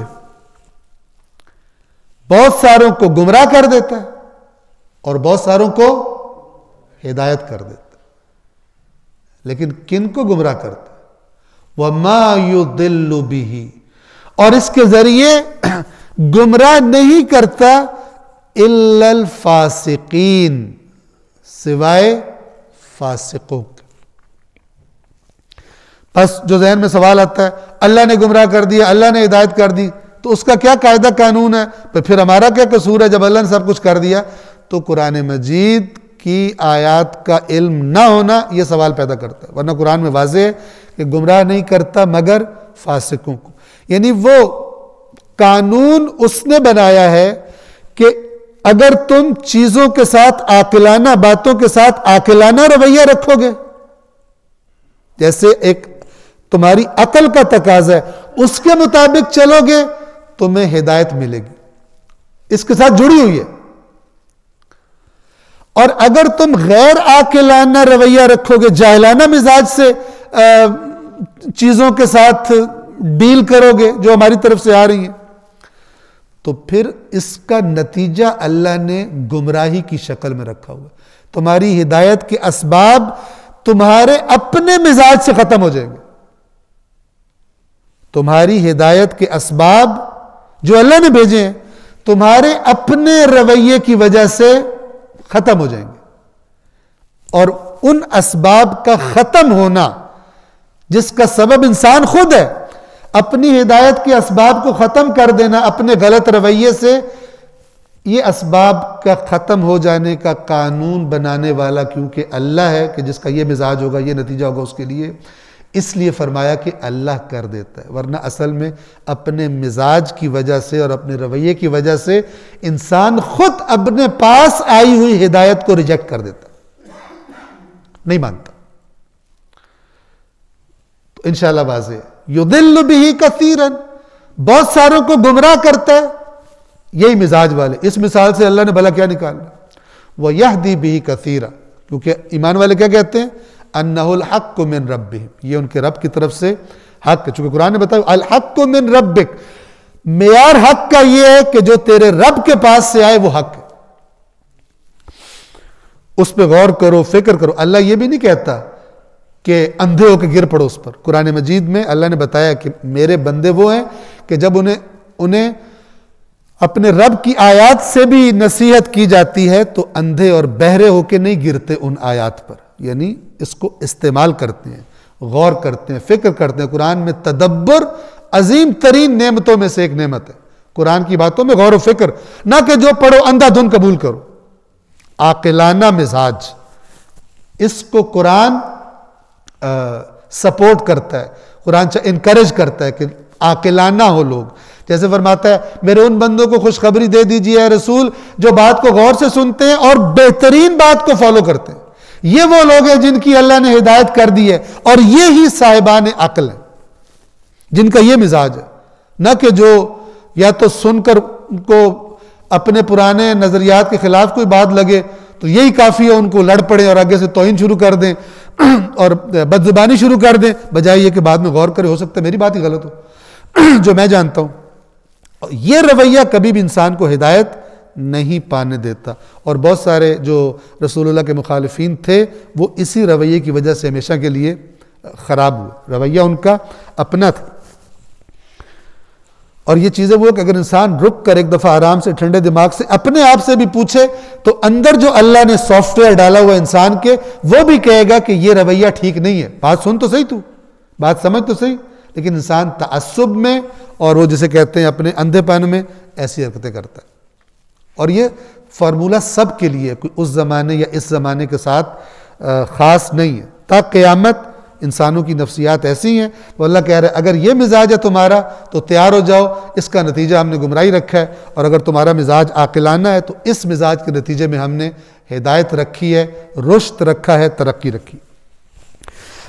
بہت ساروں کو گمراہ کر دیتا ہے اور بہت ساروں کو ہدایت کر دیتا ہے. لیکن کن کو گمراہ کرتا ہے؟ وَمَا يُضِلُّ بِهِ، اور اس کے ذریعے گمراہ نہیں کرتا الا الفاسقین، سوائے فاسقوں کے. بس جو ذہن میں سوال آتا ہے اللہ نے گمراہ کر دیا، اللہ نے ہدایت کر دی، تو اس کا کیا قاعدہ قانون ہے، پھر ہمارا کیا قصور ہے جب اللہ نے سب کچھ کر دیا؟ تو قرآن مجید کی آیات کا علم نہ ہونا یہ سوال پیدا کرتا ہے. ورنہ قرآن میں واضح ہے کہ گمراہ نہیں کرتا مگر فاسقوں کو. یعنی وہ قانون اس نے بنایا ہے کہ اگر تم چیزوں کے ساتھ عاقلانہ، باتوں کے ساتھ عاقلانہ رویہ رکھو گے، جیسے ایک تمہاری عقل کا تقاضا ہے اس کے مطابق چلو گے، تمہیں ہدایت ملے گی، اس کے ساتھ جڑی ہوئی ہے. اور اگر تم غیر عاقلانہ رویہ رکھو گے، جاہلانہ مزاج سے چیزوں کے ساتھ ڈیل کرو گے جو ہماری طرف سے آ رہی ہیں، تو پھر اس کا نتیجہ اللہ نے گمراہی کی شکل میں رکھا ہوا. تمہاری ہدایت کے اسباب تمہارے اپنے مزاج سے ختم ہو جائیں گے. تمہاری ہدایت کے اسباب جو اللہ نے بھیجے ہیں تمہارے اپنے رویے کی وجہ سے ختم ہو جائیں گے. اور ان اسباب کا ختم ہونا جس کا سبب انسان خود ہے، اپنی ہدایت کے اسباب کو ختم کر دینا اپنے غلط رویے سے، یہ اسباب کا ختم ہو جانے کا قانون بنانے والا کیونکہ اللہ ہے کہ جس کا یہ مزاج ہوگا یہ نتیجہ ہوگا اس کے لیے، اس لیے فرمایا کہ اللہ کر دیتا ہے. ورنہ اصل میں اپنے مزاج کی وجہ سے اور اپنے رویے کی وجہ سے انسان خود اپنے پاس آئی ہوئی ہدایت کو ریجیکٹ کر دیتا، نہیں مانتا. تو انشاءاللہ واضح ہے یضل بہ کثیرا، بہت ساروں کو گمراہ کرتا ہے، یہی مزاج والے. اس مثال سے اللہ نے بھلا کیا نکالنا؟ وَيَهْدِي بِهِ كَثِيرًا، کیونکہ ایمان والے کیا کہتے ہیں؟ أَنَّهُ الْحَقُّ مِنْ رَبِّهِمْ، یہ ان کے رب کی طرف سے حق ہے. چونکہ قرآن نے بتایا الحق من ربک، معیار حق کا یہ ہے کہ جو تیرے رب کے پاس سے آئے وہ حق ہے. اس پہ غور کرو، فکر کرو. اللہ یہ بھی نہیں کہتا کہ اندھے ہو کے گر پڑو اس پر. قرآن مجید میں اللہ نے بتایا کہ میرے بندے وہ ہیں کہ جب انہیں اپنے رب کی آیات سے بھی نصیحت کی جاتی ہے تو اندھے اور بہرے ہو کے نہیں گرتے ان آیات پر، یعنی اس کو استعمال کرتے ہیں، غور کرتے ہیں، فکر کرتے ہیں. قرآن میں تدبر عظیم ترین نعمتوں میں سے ایک نعمت ہے. قرآن کی باتوں میں غور و فکر، نہ کہ جو پڑھو اندھا دھن قبول کرو. عاقلانہ مزاج، اس کو قرآن سپورٹ کرتا ہے، قرآن انکریج کرتا ہے کہ عاقلانہ ہو لوگ. جیسے فرماتا ہے میرے ان بندوں کو خوشخبری دے دیجئے اے رسول جو بات کو غور سے سنتے ہیں اور بہترین بات کو فالو کرتے ہیں. یہ وہ لوگ ہیں جن کی اللہ نے ہدایت کر دی ہے، اور یہ ہی صاحبان عقل ہیں جن کا یہ مزاج ہے. نہ کہ جو یا تو سن کر کو اپنے پرانے نظریات کے خلاف کوئی بات لگے تو یہی کافی ہے، ان کو لڑ پڑے اور آگے سے توہین شروع کر دیں اور بدزبانی شروع کر دیں، بجائے یہ کہ بعد میں غور کرے، ہو سکتا ہے میری بات ہی غلط ہو جو میں جانتا ہوں. یہ رویہ کبھی بھی انسان کو ہدایت نہیں پانے دیتا. اور بہت سارے جو رسول اللہ کے مخالفین تھے وہ اسی رویے کی وجہ سے ہمیشہ کے لیے خراب ہوئے. رویہ ان کا اپنا تھا. اور یہ چیزیں وہ کہ اگر انسان رک کر ایک دفعہ آرام سے ٹھنڈے دماغ سے اپنے آپ سے بھی پوچھے تو اندر جو اللہ نے سافٹ ویئر ڈالا ہوا انسان کے وہ بھی کہے گا کہ یہ رویہ ٹھیک نہیں ہے. بات سن تو صحیح، تو بات سمجھ تو صحیح، لیکن انسان تعصب میں اور وہ جسے کہتے ہیں اپنے اندھے پن میں ایسی حرکتیں کرتا ہے. اور یہ فارمولہ سب کے لیے، کوئی اس زمانے یا اس زمانے کے ساتھ خاص نہیں ہے. تا قیامت انسانوں کی نفسیات ایسی ہیں. تو اللہ کہہ رہا ہے اگر یہ مزاج ہے تمہارا تو تیار ہو جاؤ، اس کا نتیجہ ہم نے گمراہی رکھا ہے. اور اگر تمہارا مزاج عاقلانہ ہے تو اس مزاج کے نتیجے میں ہم نے ہدایت رکھی ہے، رشد رکھا ہے، ترقی رکھی.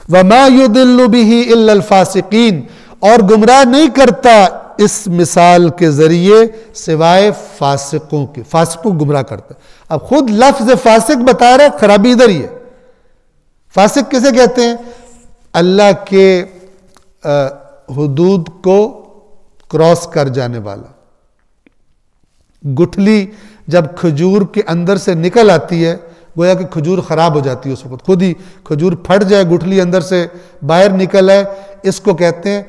وَمَا يُضِلُّ بِهِ إِلَّا الْفَاسِقِينَ، اور گمراہ نہیں کرتا اس مثال کے ذریعے سوائے فاسقوں کے. فاسقوں گمراہ کرتا ہے. اب خود لفظ فاسق بتا رہا ہے، خرابی ادھر ہی ہے. فاسق کسے کہتے ہیں؟ اللہ کے حدود کو کراس کر جانے والا. گٹھلی جب کھجور کے اندر سے نکل آتی ہے، گویا کہ کھجور خراب ہو جاتی ہے اس وقت، خود ہی کھجور پھٹ جائے، گٹھلی اندر سے باہر نکل آئے، اس کو کہتے ہیں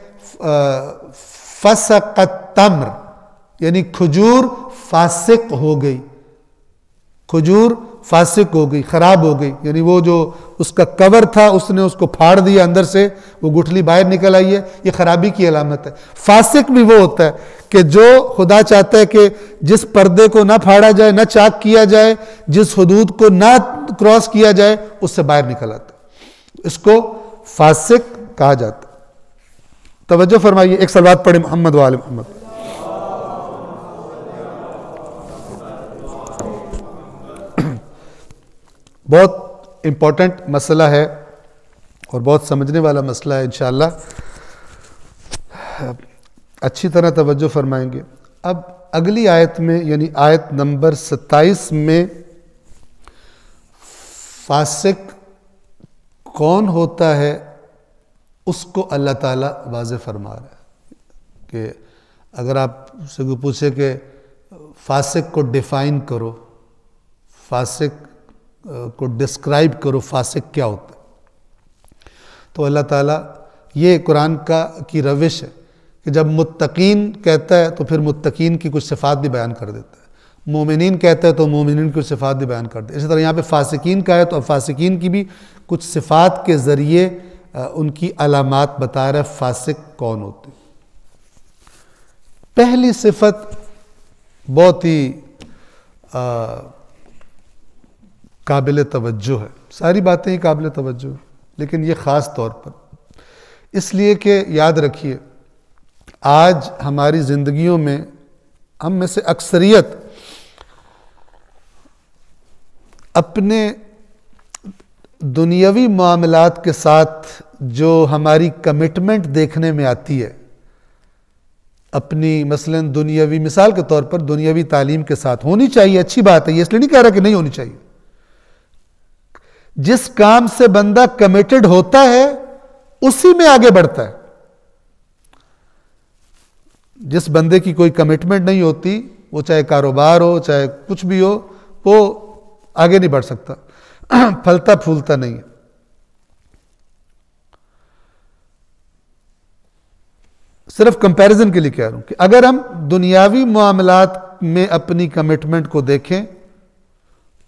فسق التمر، یعنی کھجور فاسق ہو گئی. کھجور فاسق ہو گئی، خراب ہو گئی، یعنی وہ جو اس کا کور تھا اس نے اس کو پھاڑ دیا، اندر سے وہ گٹھلی باہر نکل آئی ہے. یہ خرابی کی علامت ہے. فاسق بھی وہ ہوتا ہے کہ جو خدا چاہتا ہے کہ جس پردے کو نہ پھاڑا جائے، نہ چاک کیا جائے، جس حدود کو نہ کراس کیا جائے، اس سے باہر نکل آتا ہے. اس کو فاسق کہا جاتا ہے. توجہ فرمائیے، ایک صلوات پڑھیں محمد وآل محمد. بہت امپورٹنٹ مسئلہ ہے اور بہت سمجھنے والا مسئلہ ہے. انشاءاللہ اچھی طرح توجہ فرمائیں گے. اب اگلی آیت میں یعنی آیت نمبر 27 میں فاسق کون ہوتا ہے اس کو اللہ تعالیٰ واضح فرما رہا ہے کہ اگر آپ سے کوئی پوچھے کہ فاسق کو ڈیفائن کرو، فاسق کو ڈسکرائب کرو، فاسق کیا ہوتا ہے، تو اللہ تعالیٰ یہ قرآن کی روش ہے کہ جب متقین کہتا ہے تو پھر متقین کی کچھ صفات بھی بیان کر دیتا ہے، مومنین کہتا ہے تو مومنین کی کچھ صفات بھی بیان کر دیتا ہے. اسی طرح یہاں پہ فاسقین کا ہے تو فاسقین کی بھی کچھ صفات کے ذریعے ان کی علامات بتا رہا ہے فاسق کون ہوتے. پہلی صفت بہت ہی قابل توجہ ہے. ساری باتیں ہی قابل توجہ ہیں لیکن یہ خاص طور پر اس لیے کہ یاد رکھیے آج ہماری زندگیوں میں ہم میں سے اکثریت اپنے دنیاوی معاملات کے ساتھ جو ہماری کمٹمنٹ دیکھنے میں آتی ہے، اپنی مثلاً دنیاوی مثال کے طور پر دنیاوی تعلیم کے ساتھ ہونی چاہیے، اچھی بات ہے، یہ اس لیے نہیں کہہ رہا کہ نہیں ہونی چاہیے. جس کام سے بندہ کمیٹڈ ہوتا ہے اسی میں آگے بڑھتا ہے. جس بندے کی کوئی کمٹمنٹ نہیں ہوتی، وہ چاہے کاروبار ہو چاہے کچھ بھی ہو، وہ آگے نہیں بڑھ سکتا، پھلتا پھولتا نہیں ہے. صرف کمپیریزن کے لیے کہہ رہا ہوں کہ اگر ہم دنیاوی معاملات میں اپنی کمٹمنٹ کو دیکھیں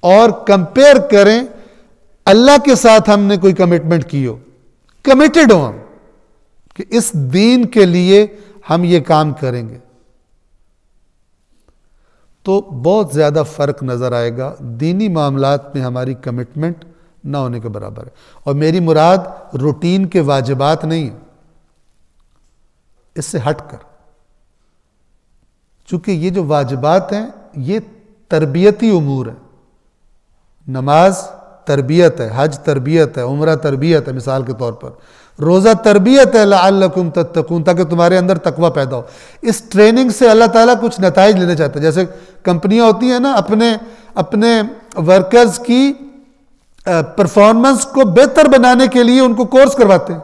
اور کمپیئر کریں اللہ کے ساتھ، ہم نے کوئی کمٹمنٹ کی ہو، کمیٹڈ ہو ہم کہ اس دین کے لیے ہم یہ کام کریں گے، تو بہت زیادہ فرق نظر آئے گا. دینی معاملات میں ہماری کمٹمنٹ نہ ہونے کے برابر ہے. اور میری مراد روٹین کے واجبات نہیں ہیں، اس سے ہٹ کر، چونکہ یہ جو واجبات ہیں یہ تربیتی امور ہیں. نماز تربیت ہے، حج تربیت ہے، عمرہ تربیت ہے. مثال کے طور پر روزہ تربیت ہے، لعلکم تتقون، تاکہ تمہارے اندر تقوی پیدا ہو. اس ٹریننگ سے اللہ تعالیٰ کچھ نتائج لینا چاہتا ہے. جیسے کمپنیاں ہوتی ہیں نا، اپنے ورکرز کی پرفارمنس کو بہتر بنانے کے لیے ان کو کورس کرواتے ہیں،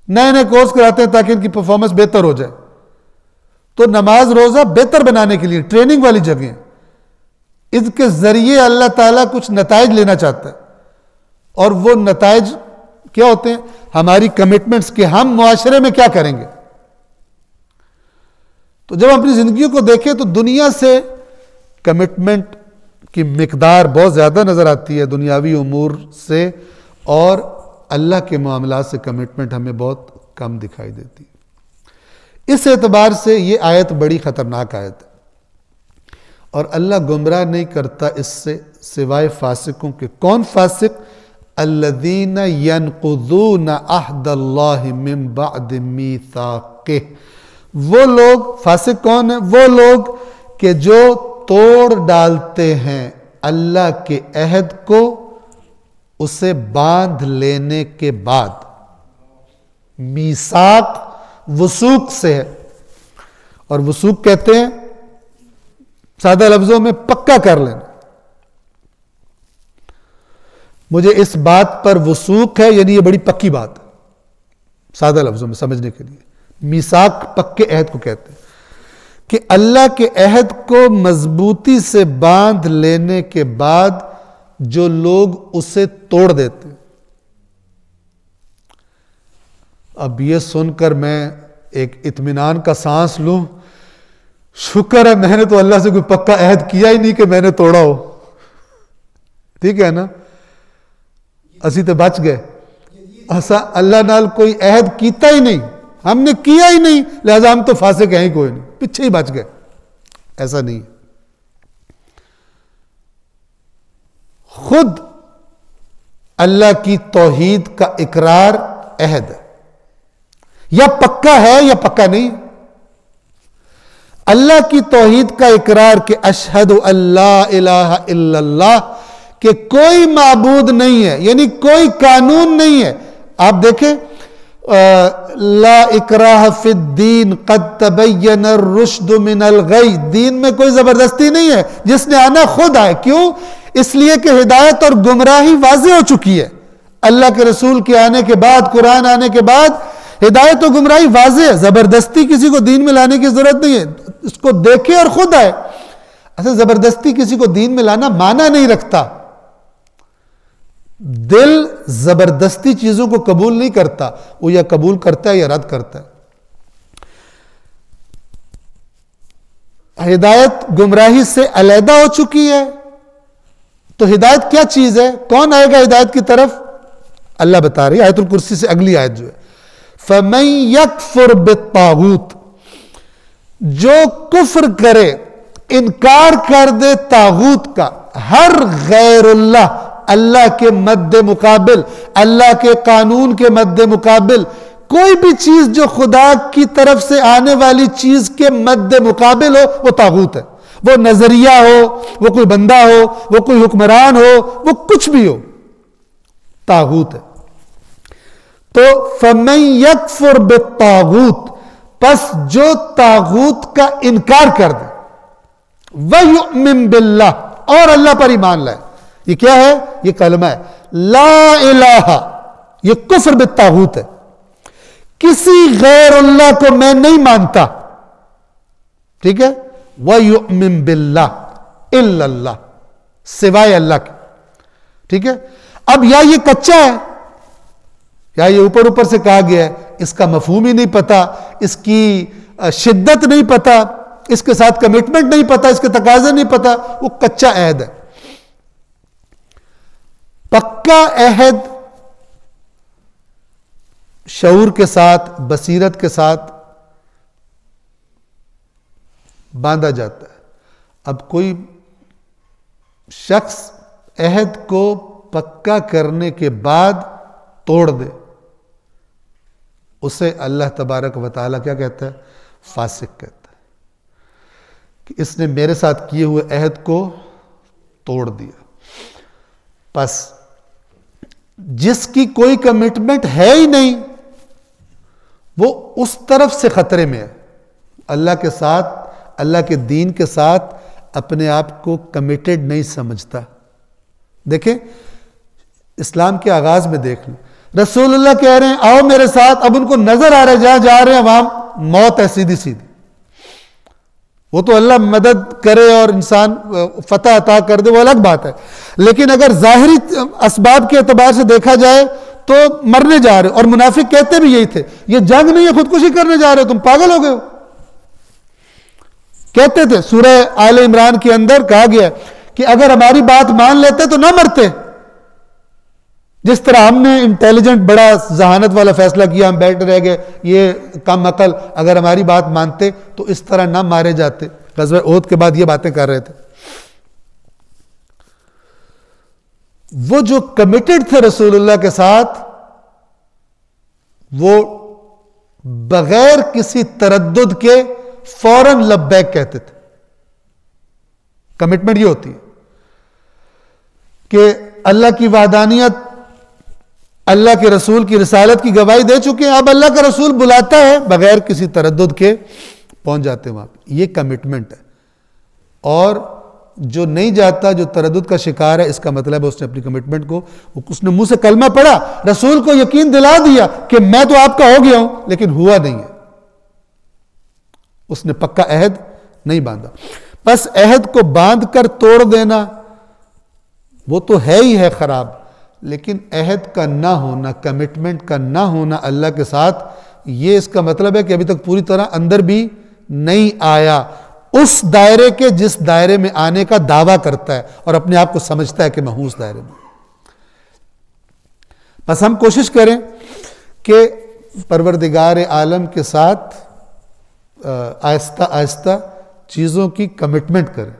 نئے نئے کورس کراتے ہیں تاکہ ان کی پرفارمنس بہتر ہو جائے. تو نماز روزہ بہتر بنانے کے لیے ٹریننگ والی جگہ ہیں. اس کے ذریعے اللہ تعالیٰ کچھ نتائج لینا چاہتا ہے، اور وہ نتائج کیا ہوتے ہیں؟ ہماری کمٹمنٹس کے ہم معاشرے میں کیا کریں گے. تو جب ہم اپنی زندگیوں کو دیکھیں تو دنیا سے کمٹمنٹ کی مقدار بہت زیادہ نظر آتی ہے دنیاوی امور سے، اور اللہ کے معاملات سے کمٹمنٹ ہمیں بہت کم دکھائی دیتی ہے۔ اس اعتبار سے یہ آیت بڑی خطرناک آیت ہے، اور اللہ گمراہ نہیں کرتا اس سے سوائے فاسقوں کے۔ کون فاسق؟ الذین ینقضون عہد اللہ من بعد میثاقہ، وہ لوگ، فاسق کون ہیں؟ وہ لوگ کہ جو توڑ ڈالتے ہیں اللہ کے عہد کو اسے باندھ لینے کے بعد۔ میثاق وثوق سے ہے، اور وثوق کہتے ہیں سادہ لفظوں میں پکا کر لینا۔ مجھے اس بات پر وثوق ہے، یعنی یہ بڑی پکی بات ہے، سادہ لفظوں میں سمجھنے کے لیے۔ میثاق پکے عہد کو کہتے ہیں کہ اللہ کے عہد کو مضبوطی سے باندھ لینے کے بعد جو لوگ اسے توڑ دیتے۔ اب یہ سن کر میں ایک اطمینان کا سانس لوں، شکر ہے میں نے تو اللہ سے کوئی پکا عہد کیا ہی نہیں کہ میں نے توڑا ہو، ٹھیک ہے نا، اسی تو بچ گئے۔ ایسا اللہ نال کوئی عہد کیتا ہی نہیں، ہم نے کیا ہی نہیں، لہذا ہم تو فاسق ہیں ہی کوئی نہیں، پیچھے ہی بچ گئے، ایسا نہیں۔ خود اللہ کی توحید کا اقرار عہد ہے، یا پکا ہے یا پکا نہیں۔ اللہ کی توحید کا اقرار کہ اشہد اللہ الہ الا اللہ، کہ کوئی معبود نہیں ہے، یعنی کوئی قانون نہیں ہے۔ آپ دیکھیں لا اکراہ فی الدین قد تبین الرشد من الغی، دین میں کوئی زبردستی نہیں ہے، جس نے آنا خود آئے۔ کیوں؟ اس لیے کہ ہدایت اور گمراہی واضح ہو چکی ہے، اللہ کے رسول کے آنے کے بعد، قرآن آنے کے بعد ہدایت و گمراہی واضح ہے، زبردستی کسی کو دین میں لانے کی ضرورت نہیں ہے، اس کو دیکھے اور خود آئے۔ اصل زبردستی کسی کو دین میں لانا معنی نہیں رکھتا، دل زبردستی چیزوں کو قبول نہیں کرتا، وہ یا قبول کرتا ہے یا رد کرتا ہے۔ ہدایت گمراہی سے علیحدہ ہو چکی ہے، تو ہدایت کیا چیز ہے؟ کون آئے گا ہدایت کی طرف؟ اللہ بتا رہی ہے آیت الکرسی سے اگلی آیت جو ہے، فَمَن يَكْفُرْ بِالطَّاغُوتِ، جو کفر کرے، انکار کر دے طاغوت کا، ہر غیر اللہ، اللہ کے مد مقابل، اللہ کے قانون کے مد مقابل، کوئی بھی چیز جو خدا کی طرف سے آنے والی چیز کے مد مقابل ہو، وہ طاغوت ہے۔ وہ نظریہ ہو، وہ کوئی بندہ ہو، وہ کوئی حکمران ہو، وہ کچھ بھی ہو، طاغوت ہے۔ تو فَمَن يَكْفُرْ بِالطَّاغُوتِ، پس جو طاغوت کا انکار کر دے، وَيُؤْمِن بِاللَّهِ، اور اللہ پر ایمان لائے۔ یہ کیا ہے؟ یہ کلمہ ہے لا الہ، یہ کفر بالطاغوت ہے، کسی غیر اللہ کو میں نہیں مانتا، ٹھیک ہے؟ وَيُؤْمِن بِاللَّهِ إِلَّا اللہ، سوائے اللہ کے، ٹھیک ہے؟ اب یا یہ کچا ہے، یا یہ اوپر سے کہا گیا ہے، اس کا مفہوم ہی نہیں پتا، اس کی شدت نہیں پتا، اس کے ساتھ کمٹمنٹ نہیں پتا، اس کے تقاضے نہیں پتا، وہ کچا عہد ہے۔ پکا عہد شعور کے ساتھ، بصیرت کے ساتھ باندھا جاتا ہے۔ اب کوئی شخص عہد کو پکا کرنے کے بعد توڑ دے، اسے اللہ تبارک و تعالیٰ کیا کہتا ہے؟ فاسق کہتا ہے، کہ اس نے میرے ساتھ کیے ہوئے عہد کو توڑ دیا۔ پس جس کی کوئی کمٹمنٹ ہے ہی نہیں، وہ اس طرف سے خطرے میں ہے، اللہ کے ساتھ، اللہ کے دین کے ساتھ اپنے آپ کو کمیٹڈ نہیں سمجھتا۔ دیکھیں اسلام کے آغاز میں دیکھ لیں، رسول اللہ کہہ رہے ہیں آؤ میرے ساتھ، اب ان کو نظر آ رہا ہے جہاں جا رہے ہیں وہاں موت ہے سیدھی سیدھی۔ وہ تو اللہ مدد کرے اور انسان فتح عطا کر دے، وہ الگ بات ہے، لیکن اگر ظاہری اسباب کے اعتبار سے دیکھا جائے تو مرنے جا رہے، اور منافق کہتے بھی یہی تھے، یہ جنگ نہیں ہے، خودکشی کرنے جا رہے ہو، تم پاگل ہو گئے ہو، کہتے تھے۔ سورہ آل عمران کے اندر کہا گیا کہ اگر ہماری بات مان لیتے تو نہ مرتے، جس طرح ہم نے انٹیلیجنٹ بڑا ذہانت والا فیصلہ کیا، ہم بیٹھ رہ گئے، یہ کم عقل، اگر ہماری بات مانتے تو اس طرح نہ مارے جاتے۔ غزوہ احد کے بعد یہ باتیں کر رہے تھے۔ وہ جو کمیٹڈ تھے رسول اللہ کے ساتھ، وہ بغیر کسی تردد کے فوراً لبیک کہتے تھے۔ کمٹمنٹ یہ ہوتی ہے کہ اللہ کی وحدانیت، اللہ کے رسول کی رسالت کی گواہی دے چکے ہیں، اب اللہ کا رسول بلاتا ہے، بغیر کسی تردد کے پہنچ جاتے ہیں وہاں پہ۔ یہ کمٹمنٹ ہے۔ اور جو نہیں جاتا، جو تردد کا شکار ہے، اس کا مطلب ہے اس نے اپنی کمٹمنٹ کو، اس نے منہ سے کلمہ پڑھا، رسول کو یقین دلا دیا کہ میں تو آپ کا ہو گیا ہوں، لیکن ہوا نہیں ہے، اس نے پکا عہد نہیں باندھا۔ بس عہد کو باندھ کر توڑ دینا وہ تو ہے ہی ہے خراب، لیکن عہد کا نہ ہونا، کمٹمنٹ کا نہ ہونا اللہ کے ساتھ، یہ اس کا مطلب ہے کہ ابھی تک پوری طرح اندر بھی نہیں آیا اس دائرے کے جس دائرے میں آنے کا دعویٰ کرتا ہے اور اپنے آپ کو سمجھتا ہے کہ میں ہوں اس دائرے میں۔ بس ہم کوشش کریں کہ پروردگار عالم کے ساتھ آہستہ آہستہ چیزوں کی کمٹمنٹ کریں۔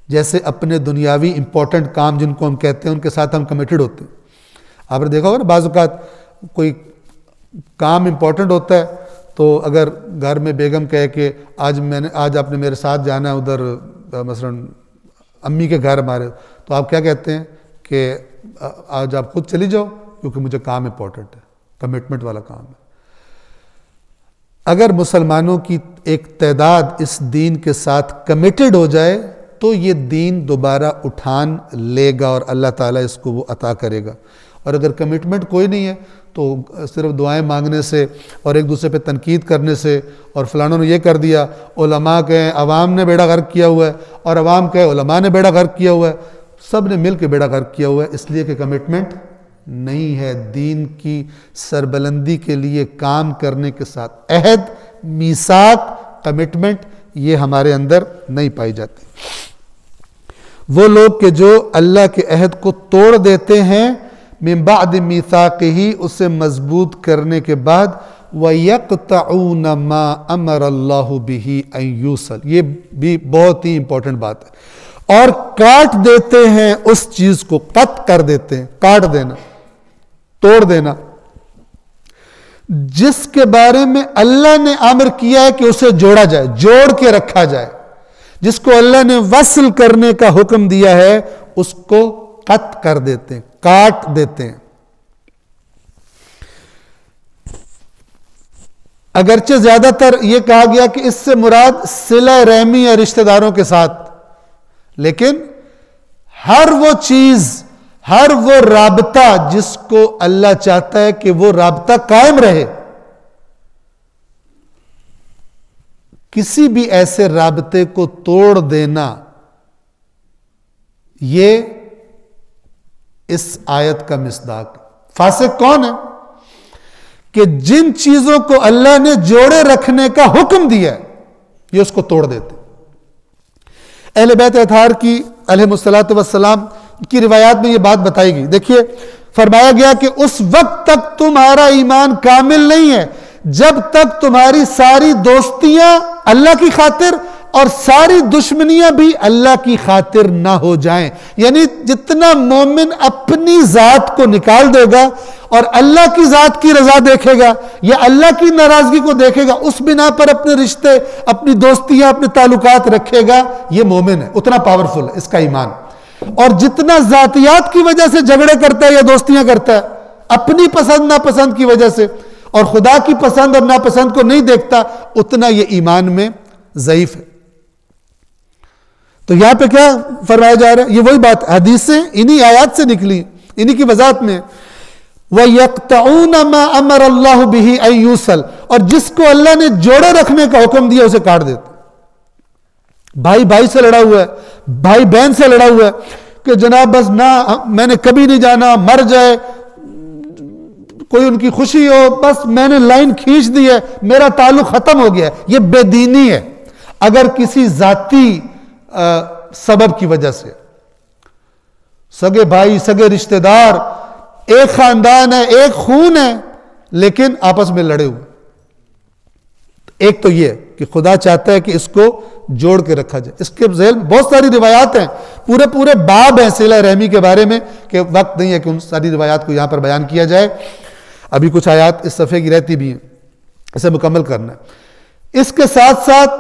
جیسے اپنے دنیاوی امپورٹنٹ کام جن کو ہم کہتے ہیں ان کے ساتھ ہم کمیٹڈ ہوتے ہیں۔ آپ نے دیکھا ہوگا نا، بعض اوقات کوئی کام امپورٹنٹ ہوتا ہے تو اگر گھر میں بیگم کہے کہ آج آپ نے میرے ساتھ جانا ہے ادھر، مثلا امی کے گھر ہمارے، تو آپ کیا کہتے ہیں کہ آج آپ خود چلی جاؤ کیونکہ مجھے کام امپورٹنٹ ہے، کمٹمنٹ والا کام ہے۔ اگر مسلمانوں کی ایک تعداد اس دین کے ساتھ کمیٹڈ ہو جائے تو یہ دین دوبارہ اٹھان لے گا اور اللہ تعالیٰ اس کو وہ عطا کرے گا۔ اور اگر کمٹمنٹ کوئی نہیں ہے تو صرف دعائیں مانگنے سے اور ایک دوسرے پہ تنقید کرنے سے، اور فلانوں نے یہ کر دیا، علماء کہیں عوام نے بیڑا غرق کیا ہوا ہے، اور عوام کہے علماء نے بیڑا غرق کیا ہوا ہے، سب نے مل کے بیڑا غرق کیا ہوا ہے، اس لیے کہ کمٹمنٹ نہیں ہے دین کی سربلندی کے لیے کام کرنے کے ساتھ۔ عہد، میثاق، کمٹمنٹ یہ ہمارے اندر نہیں پائی جاتی۔ وہ لوگ کہ جو اللہ کے عہد کو توڑ دیتے ہیں، من بعد میثاقہ، اسے مضبوط کرنے کے بعد، وَيَقْطَعُونَ مَا أَمَرَ اللَّهُ بِهِ أَن يُوصَلَ، یہ بھی بہت ہی امپورٹنٹ بات ہے، اور کاٹ دیتے ہیں اس چیز کو، قط کر دیتے ہیں، کاٹ دینا، توڑ دینا، جس کے بارے میں اللہ نے امر کیا ہے کہ اسے جوڑا جائے، جوڑ کے رکھا جائے، جس کو اللہ نے وصل کرنے کا حکم دیا ہے اس کو قط کر دیتے ہیں، کاٹ دیتے ہیں۔ اگرچہ زیادہ تر یہ کہا گیا کہ اس سے مراد صلہ رحمی یا رشتہ داروں کے ساتھ، لیکن ہر وہ چیز، ہر وہ رابطہ جس کو اللہ چاہتا ہے کہ وہ رابطہ قائم رہے، کسی بھی ایسے رابطے کو توڑ دینا، یہ اس آیت کا مصداق۔ فاسق کون ہے؟ کہ جن چیزوں کو اللہ نے جوڑے رکھنے کا حکم دیا ہے یہ اس کو توڑ دیتے۔ اہل بیت اطہار کی علیہم الصلاۃ والسلام کی روایات میں یہ بات بتائی گئی۔ دیکھیے فرمایا گیا کہ اس وقت تک تمہارا ایمان کامل نہیں ہے جب تک تمہاری ساری دوستیاں اللہ کی خاطر اور ساری دشمنیاں بھی اللہ کی خاطر نہ ہو جائیں۔ یعنی جتنا مومن اپنی ذات کو نکال دے گا اور اللہ کی ذات کی رضا دیکھے گا یا اللہ کی ناراضگی کو دیکھے گا، اس بنا پر اپنے رشتے، اپنی دوستیاں، اپنے تعلقات رکھے گا، یہ مومن ہے، اتنا پاورفل ہے اس کا ایمان۔ اور جتنا ذاتیات کی وجہ سے جھگڑے کرتا ہے یا دوستیاں کرتا ہے، اپنی پسند ناپسند کی وجہ سے، اور خدا کی پسند اور ناپسند کو نہیں دیکھتا، اتنا یہ ایمان میں ضعیف ہے۔ تو یہاں پہ کیا فرمایا جا رہا ہے؟ یہ وہی بات، حدیثیں انہی آیات سے نکلی، انہی کی وضاحت میں۔ وَيَقْطَعُونَ مَا أَمَرَ اللَّهُ بِهِ أَن يُوصَلَ، اور جس کو اللہ نے جوڑے رکھنے کا حکم دیا اسے کاٹ دیتے۔ بھائی بھائی سے لڑا ہوا ہے، بھائی بہن سے لڑا ہوا ہے کہ جناب بس نہ میں نے کبھی نہیں جانا، مر جائے، کوئی ان کی خوشی ہو، بس میں نے لائن کھینچ دی ہے، میرا تعلق ختم ہو گیا ہے۔ یہ بے دینی ہے اگر کسی ذاتی سبب کی وجہ سے۔ سگے بھائی، سگے رشتہ دار ایک خاندان ہے، ایک خون ہے، لیکن آپس میں لڑے ہوئے. ایک تو یہ ہے کہ خدا چاہتا ہے کہ اس کو جوڑ کے رکھا جائے. اس کے ذیل میں بہت ساری روایات ہیں، پورے باب ہیں صلہ رحمی کے بارے میں، کہ وقت نہیں ہے کہ ان ساری روایات کو یہاں پر بیان کیا جائے. ابھی کچھ آیات اس صفحے کی رہتی بھی ہیں، اسے مکمل کرنا ہے. اس کے ساتھ ساتھ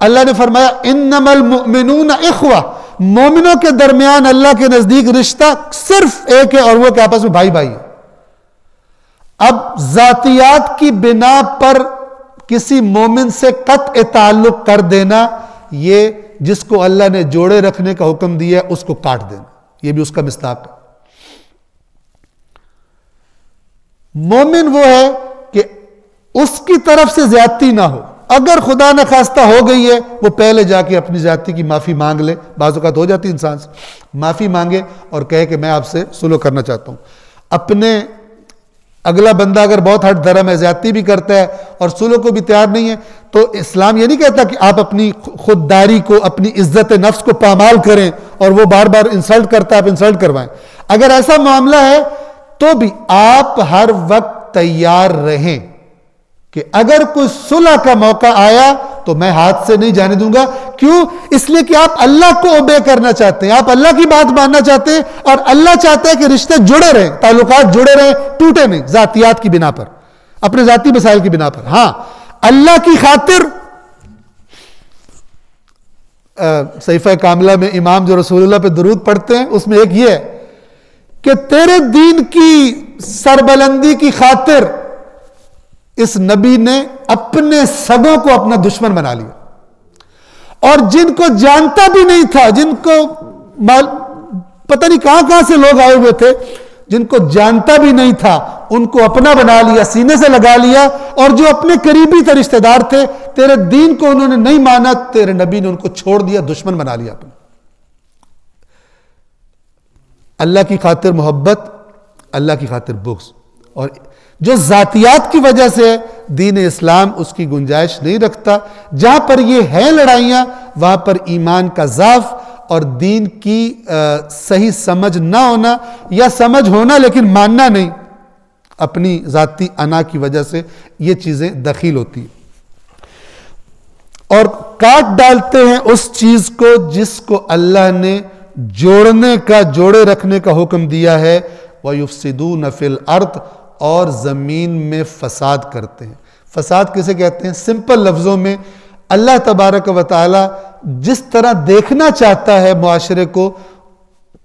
اللہ نے فرمایا انما المؤمنون اخوہ، مومنوں کے درمیان اللہ کے نزدیک رشتہ صرف ایک ہے، اور وہ کہ آپس میں بھائی بھائی ہے. اب ذاتیات کی بنا پر کسی مومن سے قطع تعلق کر دینا، یہ جس کو اللہ نے جوڑے رکھنے کا حکم دیا ہے اس کو کاٹ دینا، یہ بھی اس کا مصداق ہے. مومن وہ ہے کہ اس کی طرف سے زیادتی نہ ہو. اگر خدا نہ خواستہ ہو گئی ہے، وہ پہلے جا کے اپنی زیادتی کی معافی مانگ لے. بعض اوقات ہو جاتی انسان سے، معافی مانگے اور کہے کہ میں آپ سے سلوک کرنا چاہتا ہوں. اپنے اگلا بندہ اگر بہت ہٹ دھرم ہے، زیادتی بھی کرتا ہے اور سلوک کو بھی تیار نہیں ہے، تو اسلام یہ نہیں کہتا کہ آپ اپنی خودداری کو، اپنی عزت نفس کو پامال کریں اور وہ بار بار انسلٹ کرتا ہے آپ انسلٹ کروائیں. اگر ایسا معاملہ ہے تو بھی آپ ہر وقت تیار رہیں کہ اگر کوئی صلح کا موقع آیا تو میں ہاتھ سے نہیں جانے دوں گا. کیوں؟ اس لیے کہ آپ اللہ کو اوبے کرنا چاہتے ہیں، آپ اللہ کی بات ماننا چاہتے ہیں، اور اللہ چاہتا ہے کہ رشتے جڑے رہیں، تعلقات جڑے رہیں، ٹوٹے نہیں ذاتیات کی بنا پر، اپنے ذاتی مسائل کی بنا پر. ہاں اللہ کی خاطر صحیفہ کاملہ میں امام جو رسول اللہ پہ درود پڑھتے ہیں، اس میں ایک یہ ہے کہ تیرے دین کی سربلندی کی خاطر اس نبی نے اپنے سگوں کو اپنا دشمن بنا لیا، اور جن کو جانتا بھی نہیں تھا، جن کو پتہ نہیں کہاں سے لوگ آئے ہوئے تھے، جن کو جانتا بھی نہیں تھا ان کو اپنا بنا لیا، سینے سے لگا لیا. اور جو اپنے قریبی تھے، رشتہ دار تھے، تیرے دین کو انہوں نے نہیں مانا، تیرے نبی نے ان کو چھوڑ دیا، دشمن بنا لیا اپنا. اللہ کی خاطر محبت، اللہ کی خاطر بغض. اور جو ذاتیات کی وجہ سے دین اسلام اس کی گنجائش نہیں رکھتا. جہاں پر یہ ہیں لڑائیاں، وہاں پر ایمان کا ضعف اور دین کی صحیح سمجھ نہ ہونا، یا سمجھ ہونا لیکن ماننا نہیں، اپنی ذاتی انا کی وجہ سے یہ چیزیں دخیل ہوتی ہیں. اور کاٹ ڈالتے ہیں اس چیز کو جس کو اللہ نے جوڑنے کا، جوڑے رکھنے کا حکم دیا ہے. وَيُفْسِدُونَ فِي الْأَرْضِ، اور زمین میں فساد کرتے ہیں. فساد کسے کہتے ہیں؟ سمپل لفظوں میں اللہ تبارک و تعالی جس طرح دیکھنا چاہتا ہے معاشرے کو،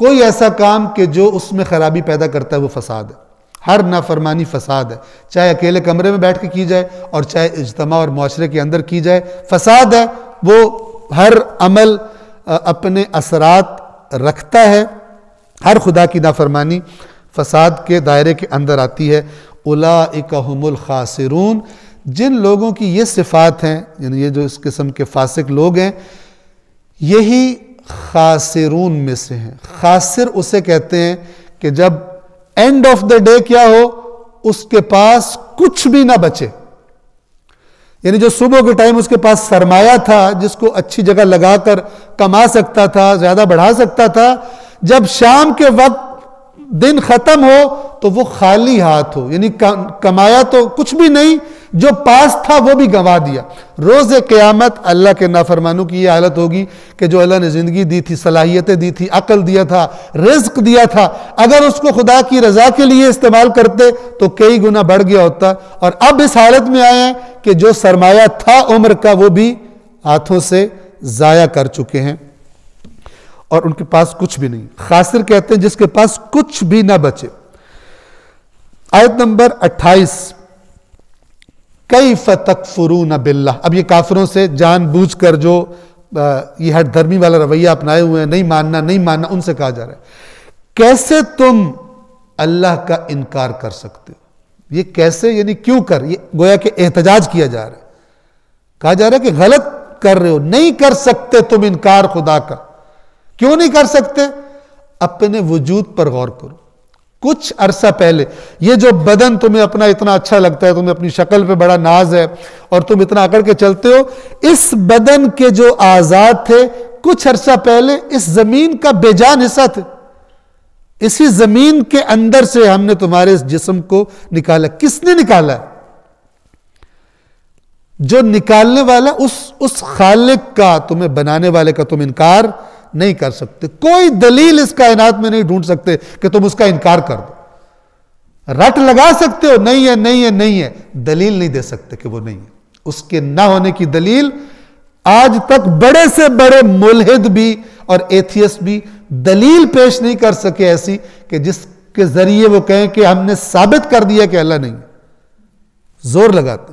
کوئی ایسا کام کہ جو اس میں خرابی پیدا کرتا ہے وہ فساد ہے. ہر نافرمانی فساد ہے، چاہے اکیلے کمرے میں بیٹھ کے کی جائے اور چاہے اجتماع اور معاشرے کے اندر کی جائے، فساد ہے. وہ ہر عمل اپنے اثرات رکھتا ہے. ہر خدا کی نافرمانی فساد کے دائرے کے اندر آتی ہے. اولئک هم الخاسرون، جن لوگوں کی یہ صفات ہیں، یعنی یہ جو اس قسم کے فاسق لوگ ہیں، یہی خاسرون میں سے ہیں. خاسر اسے کہتے ہیں کہ جب اینڈ آف دا ڈے کیا ہو، اس کے پاس کچھ بھی نہ بچے. یعنی جو صبح کے ٹائم اس کے پاس سرمایہ تھا، جس کو اچھی جگہ لگا کر کما سکتا تھا، زیادہ بڑھا سکتا تھا، جب شام کے وقت دن ختم ہو تو وہ خالی ہاتھ ہو. یعنی کمایا تو کچھ بھی نہیں، جو پاس تھا وہ بھی گنوا دیا. روز قیامت اللہ کے نافرمانوں کی یہ حالت ہوگی کہ جو اللہ نے زندگی دی تھی، صلاحیتیں دی تھی، عقل دیا تھا، رزق دیا تھا، اگر اس کو خدا کی رضا کے لیے استعمال کرتے تو کئی گنا بڑھ گیا ہوتا. اور اب اس حالت میں آئے ہیں کہ جو سرمایہ تھا عمر کا وہ بھی ہاتھوں سے ضائع کر چکے ہیں اور ان کے پاس کچھ بھی نہیں. خاسر کہتے ہیں جس کے پاس کچھ بھی نہ بچے. آیت نمبر 28، کیف تکفرون باللہ. اب یہ کافروں سے جان بوجھ کر جو یہ ہٹ دھرمی والا رویہ اپنائے ہوئے ہیں، نہیں ماننا، ان سے کہا جا رہا ہے کیسے تم اللہ کا انکار کر سکتے ہو. یہ کیسے یعنی کیوں کر، یہ گویا کہ احتجاج کیا جا رہا ہے. کہا جا رہا ہے کہ غلط کر رہے ہو، نہیں کر سکتے تم انکار خدا کا. کیوں نہیں کر سکتے؟ اپنے وجود پر غور کرو. کچھ عرصہ پہلے یہ جو بدن تمہیں اپنا اتنا اچھا لگتا ہے، تمہیں اپنی شکل پہ بڑا ناز ہے اور تم اتنا اکڑ کے چلتے ہو، اس بدن کے جو اعضاء تھے کچھ عرصہ پہلے اس زمین کا بے جان حصہ تھے. اسی زمین کے اندر سے ہم نے تمہارے اس جسم کو نکالا. کس نے نکالا ہے؟ جو نکالنے والا اس خالق کا، تمہیں بنانے والے کا تم انکار نہیں کر سکتے. کوئی دلیل اس کائنات میں نہیں ڈھونڈ سکتے کہ تم اس کا انکار کر دو. رٹ لگا سکتے ہو نہیں ہے نہیں ہے نہیں ہے، دلیل نہیں دے سکتے کہ وہ نہیں ہے. اس کے نہ ہونے کی دلیل آج تک بڑے سے بڑے ملحد بھی اور ایتھیسٹ بھی دلیل پیش نہیں کر سکے ایسی کہ جس کے ذریعے وہ کہیں کہ ہم نے ثابت کر دیا کہ اللہ نہیں ہے. زور لگاتے،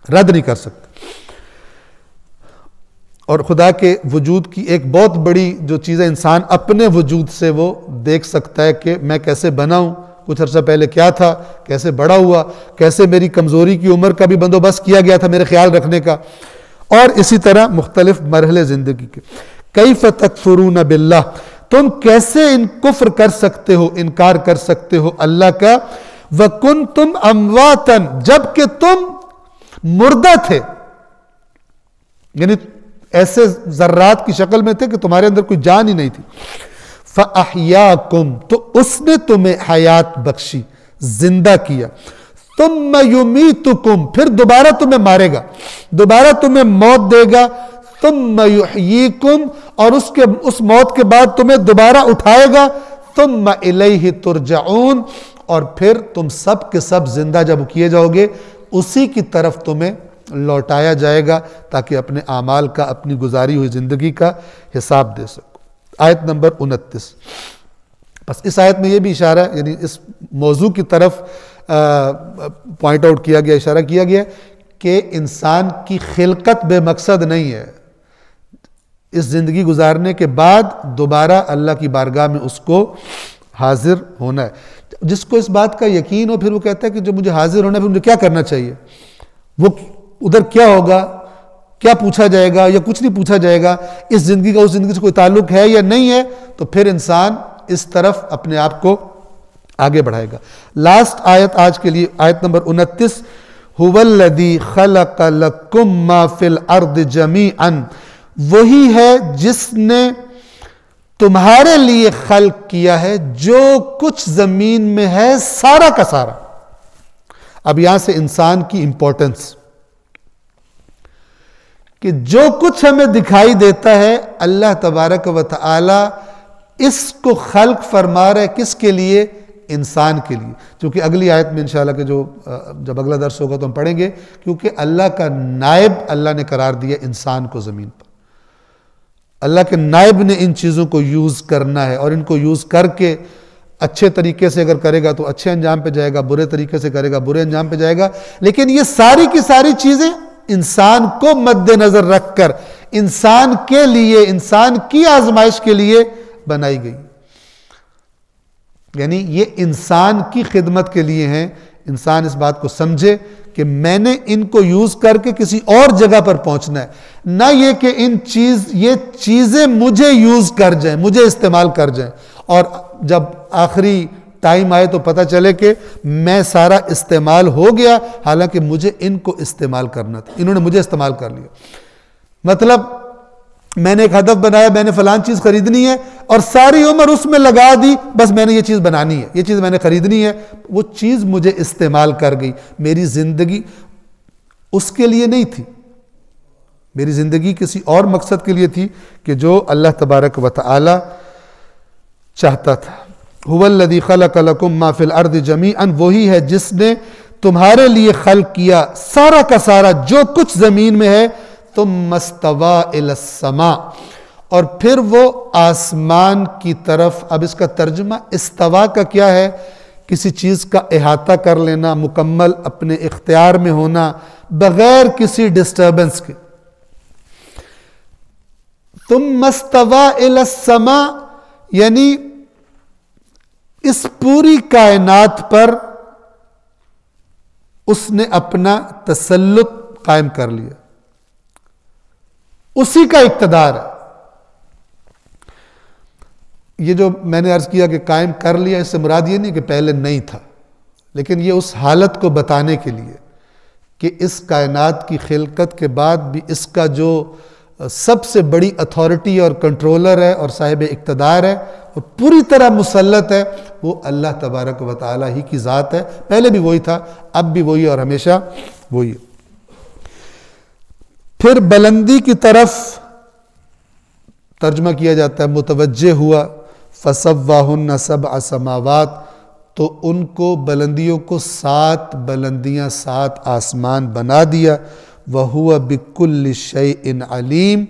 رد نہیں کر سکتے. اور خدا کے وجود کی ایک بہت بڑی جو چیزیں انسان اپنے وجود سے وہ دیکھ سکتا ہے کہ میں کیسے بنا ہوں، کچھ عرصہ پہلے کیا تھا، کیسے بڑا ہوا، کیسے میری کمزوری کی عمر کا بھی بندوبست کیا گیا تھا میرے خیال رکھنے کا، اور اسی طرح مختلف مرحلے زندگی کے. کیف تکفرون باللہ، تم کیسے کفر کر سکتے ہو، انکار کر سکتے ہو اللہ کا. وکنتم امواتا، جبکہ تم مردہ تھے، یعنی ایسے ذرات کی شکل میں تھے کہ تمہارے اندر کوئی جان ہی نہیں تھی. فَأَحْيَاكُمْ، تو اس نے تمہیں حیات بخشی، زندہ کیا. ثُمَّ يُمِيتُكُمْ، پھر دوبارہ تمہیں مارے گا، دوبارہ تمہیں موت دے گا. ثُمَّ يُحْيِيكُمْ، اور اس موت کے بعد تمہیں دوبارہ اٹھائے گا. ثُمَّ إِلَيْهِ تُرْجَعُونَ، اور پھر تم سب کے سب زندہ جب کیے جاؤ گے اسی کی طرف تمہیں لوٹایا جائے گا تاکہ اپنے اعمال کا، اپنی گزاری ہوئی زندگی کا حساب دے سکو. آیت نمبر 29. بس اس آیت میں یہ بھی اشارہ ہے، یعنی اس موضوع کی طرف پوائنٹ آؤٹ کیا گیا، اشارہ کیا گیا کہ انسان کی خلقت بے مقصد نہیں ہے. اس زندگی گزارنے کے بعد دوبارہ اللہ کی بارگاہ میں اس کو حاضر ہونا ہے. جس کو اس بات کا یقین ہو، پھر وہ کہتا ہے کہ جو مجھے حاضر ہونا ہے پھر مجھے کیا کرنا چاہیے، وہ ادھر کیا ہوگا، کیا پوچھا جائے گا یا کچھ نہیں پوچھا جائے گا، اس زندگی کا اس زندگی سے کوئی تعلق ہے یا نہیں ہے، تو پھر انسان اس طرف اپنے آپ کو آگے بڑھائے گا. لاسٹ آیت آج کے لیے، آیت نمبر 29. هُوَ الَّذِي خَلَقَ لَكُم مَّا فِي الْأَرْضِ جَمِيعًا، وہی ہے جس نے تمہارے لیے خلق کیا ہے جو کچھ زمین میں ہے سارا کا سارا. اب یہاں سے انسان کی امپورٹنس کہ جو کچھ ہمیں دکھائی دیتا ہے اللہ تبارک و تعالی اس کو خلق فرما رہا ہے. کس کے لیے؟ انسان کے لیے. چونکہ اگلی آیت میں انشاءاللہ کہ جو جب اگلا درس ہوگا تو ہم پڑھیں گے، کیونکہ اللہ کا نائب اللہ نے قرار دیا انسان کو زمین پر. اللہ کے نائب نے ان چیزوں کو یوز کرنا ہے، اور ان کو یوز کر کے اچھے طریقے سے اگر کرے گا تو اچھے انجام پہ جائے گا، برے طریقے سے کرے گا برے انجام پہ جائے گا. لیکن یہ ساری کی ساری چیزیں انسان کو مد نظر رکھ کر انسان کے لیے، انسان کی آزمائش کے لیے بنائی گئی. یعنی یہ انسان کی خدمت کے لیے ہیں. انسان اس بات کو سمجھے کہ میں نے ان کو یوز کر کے کسی اور جگہ پر پہنچنا ہے، نہ یہ کہ یہ چیزیں مجھے یوز کر جائیں، مجھے استعمال کر جائیں، اور جب آخری ٹائم آئے تو پتہ چلے کہ میں سارا استعمال ہو گیا، حالانکہ مجھے ان کو استعمال کرنا تھا، انہوں نے مجھے استعمال کر لیا. مطلب میں نے ایک ہدف بنایا، میں نے فلان چیز خریدنی ہے اور ساری عمر اس میں لگا دی، بس میں نے یہ چیز بنانی ہے، یہ چیز میں نے خریدنی ہے، وہ چیز مجھے استعمال کر گئی. میری زندگی اس کے لیے نہیں تھی، میری زندگی کسی اور مقصد کے لیے تھی کہ جو اللہ تبارک و تعالی چاہتا تھا. هُوَ الَّذِي خَلَقَ لَكُم مَّا فِي الْأَرْضِ جَمِيعًا، وہی ہے جس نے تمہارے لیے خلق کیا سارا کا سارا جو کچھ زمین میں ہے. ثُمَّ اسْتَوَىٰ إِلَى السَّمَاءِ، اور پھر وہ آسمان کی طرف. اب اس کا ترجمہ استوا کا کیا ہے؟ کسی چیز کا احاطہ کر لینا، مکمل اپنے اختیار میں ہونا، بغیر کسی ڈسٹربنس کے. ثُمَّ اسْتَوَىٰ إِلَى السَّمَاءِ، یعنی اس پوری کائنات پر اس نے اپنا تسلط قائم کر لیا، اسی کا اقتدار ہے. یہ جو میں نے عرض کیا کہ قائم کر لیا، اس سے مراد یہ نہیں کہ پہلے نہیں تھا، لیکن یہ اس حالت کو بتانے کے لیے کہ اس کائنات کی خلقت کے بعد بھی اس کا جو سب سے بڑی اتھارٹی اور کنٹرولر ہے اور صاحب اقتدار ہے اور پوری طرح مسلط ہے وہ اللہ تبارک و تعالی ہی کی ذات ہے. پہلے بھی وہی تھا، اب بھی وہی اور ہمیشہ وہی ہے. پھر بلندی کی طرف ترجمہ کیا جاتا ہے متوجہ ہوا، فَسَوَّاهُنَّ سَبْعَ سَمَاوَاتٍ، تو ان کو بلندیوں کو 7 بلندیاں 7 آسمان بنا دیا. وَهُوَ بِكُلِّ شَيْءٍ عَلِيمٌ،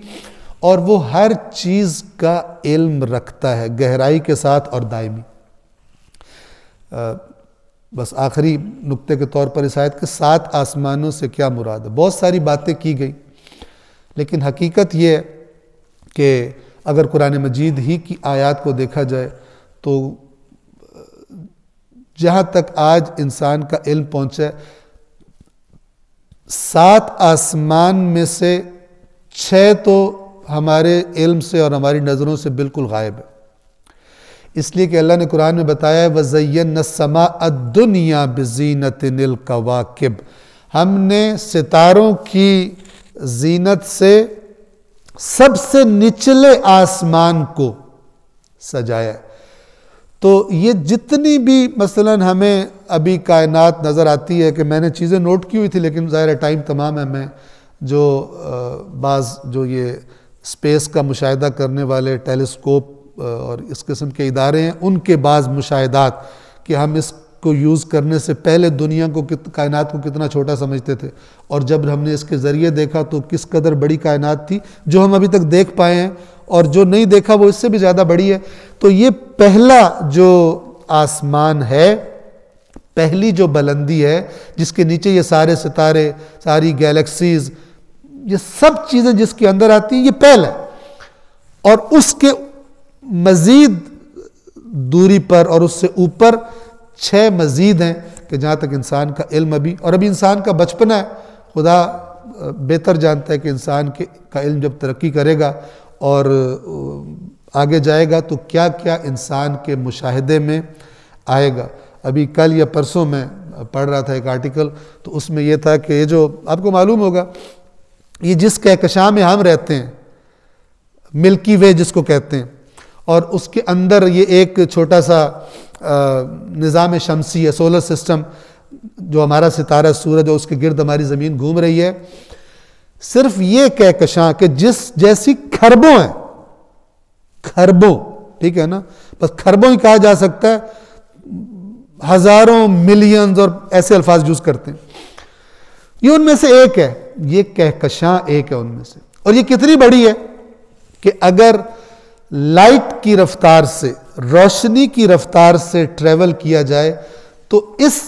اور وہ ہر چیز کا علم رکھتا ہے گہرائی کے ساتھ اور دائمی. بس آخری نقطے کے طور پر اس آیت کے 7 آسمانوں سے کیا مراد ہے؟ بہت ساری باتیں کی گئی، لیکن حقیقت یہ ہے کہ اگر قرآن مجید ہی کی آیات کو دیکھا جائے تو جہاں تک آج انسان کا علم پہنچا ہے، 7 آسمان میں سے 6 تو ہمارے علم سے اور ہماری نظروں سے بالکل غائب ہے. اس لیے کہ اللہ نے قرآن میں بتایا ہے وَزَيَّنَّا السَّمَاءَ الدُّنْيَا بِزِينَةٍ الْكَوَاكِبِ، ہم نے ستاروں کی زینت سے سب سے نچلے آسمان کو سجایا ہے. تو یہ جتنی بھی مثلا ہمیں ابھی کائنات نظر آتی ہے کہ میں نے چیزیں نوٹ کی ہوئی تھی لیکن ظاہر ٹائم تمام ہے، میں جو بعض جو یہ اسپیس کا مشاہدہ کرنے والے ٹیلیسکوپ اور اس قسم کے ادارے ہیں ان کے بعض مشاہدات کہ ہم اس کو یوز کرنے سے پہلے دنیا کو کائنات کو کتنا چھوٹا سمجھتے تھے، اور جب ہم نے اس کے ذریعے دیکھا تو کس قدر بڑی کائنات تھی جو ہم ابھی تک دیکھ پائے ہیں، اور جو نہیں دیکھا وہ اس سے بھی زیادہ بڑی ہے. تو یہ پہلا جو آسمان ہے، پہلی جو بلندی ہے جس کے نیچے یہ سارے ستارے، ساری گیلیکسیز، یہ سب چیزیں جس کے اندر آتی ہیں، یہ پہلا ہے. اور اس کے مزید دوری پر اور اس سے اوپر 6 مزید ہیں کہ جہاں تک انسان کا علم اور ابھی انسان کا بچپنا ہے. خدا بہتر جانتا ہے کہ انسان کا علم جب ترقی کرے گا اور آگے جائے گا تو کیا کیا انسان کے مشاہدے میں آئے گا. ابھی کل یا پرسوں میں پڑھ رہا تھا ایک آرٹیکل، تو اس میں یہ تھا کہ یہ جو آپ کو معلوم ہوگا یہ جس کہکشاں میں ہم رہتے ہیں، ملکی وے جس کو کہتے ہیں، اور اس کے اندر یہ ایک چھوٹا سا نظام شمسی ہے، سولر سسٹم، جو ہمارا ستارہ سورج اور اس کے گرد ہماری زمین گھوم رہی ہے. صرف یہ کہکشاں کہ جس جیسی کھربوں ہیں، کھربوں، ٹھیک ہے نا، بس کھربوں ہی کہا جا سکتا ہے، ہزاروں ملینز اور ایسے الفاظ یوز کرتے ہیں. یہ ان میں سے ایک ہے، یہ کہکشاں ایک ہے ان میں سے. اور یہ کتنی بڑی ہے کہ اگر لائٹ کی رفتار سے، روشنی کی رفتار سے ٹریول کیا جائے تو اس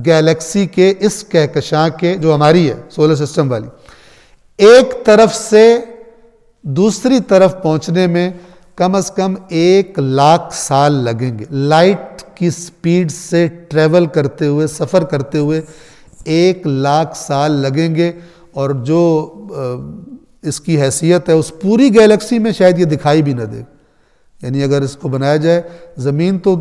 گیلیکسی کے، اس کہکشاں کے جو ہماری ہے سولر سسٹم والی، ایک طرف سے دوسری طرف پہنچنے میں کم از کم 1,00,000 سال لگیں گے. لائٹ کی سپیڈ سے ٹریول کرتے ہوئے، سفر کرتے ہوئے 1,00,000 سال لگیں گے. اور جو اس کی حیثیت ہے اس پوری گیلیکسی میں شاید یہ دکھائی بھی نہ دے. یعنی اگر اس کو بنایا جائے، زمین تو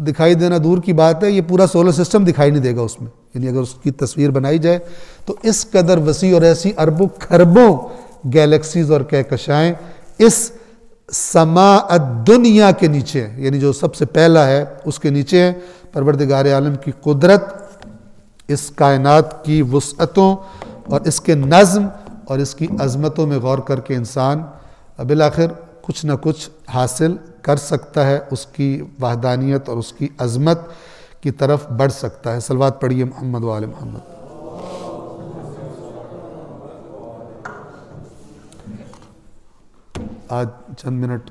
دکھائی دینا دور کی بات ہے، یہ پورا سولر سسٹم دکھائی نہیں دے گا اس میں. یعنی اگر اس کی تصویر بنائی جائے تو اس قدر وسیع اور ایسی اربوں کھربوں گیلیکسیز اور کہکشائیں اس سماء الدنیا کے نیچے ہیں، یعنی جو سب سے پہلا ہے اس کے نیچے ہیں. پروردگار عالم کی قدرت، اس کائنات کی وسعتوں اور اس کے نظم اور اس کی عظمتوں میں غور کر کے انسان بالآخر کچھ نہ کچھ حاصل کر سکتا ہے، اس کی وحدانیت اور اس کی عظمت کی طرف بڑھ سکتا ہے. صلوات پڑھیے محمد و آل محمد. آج چند منٹ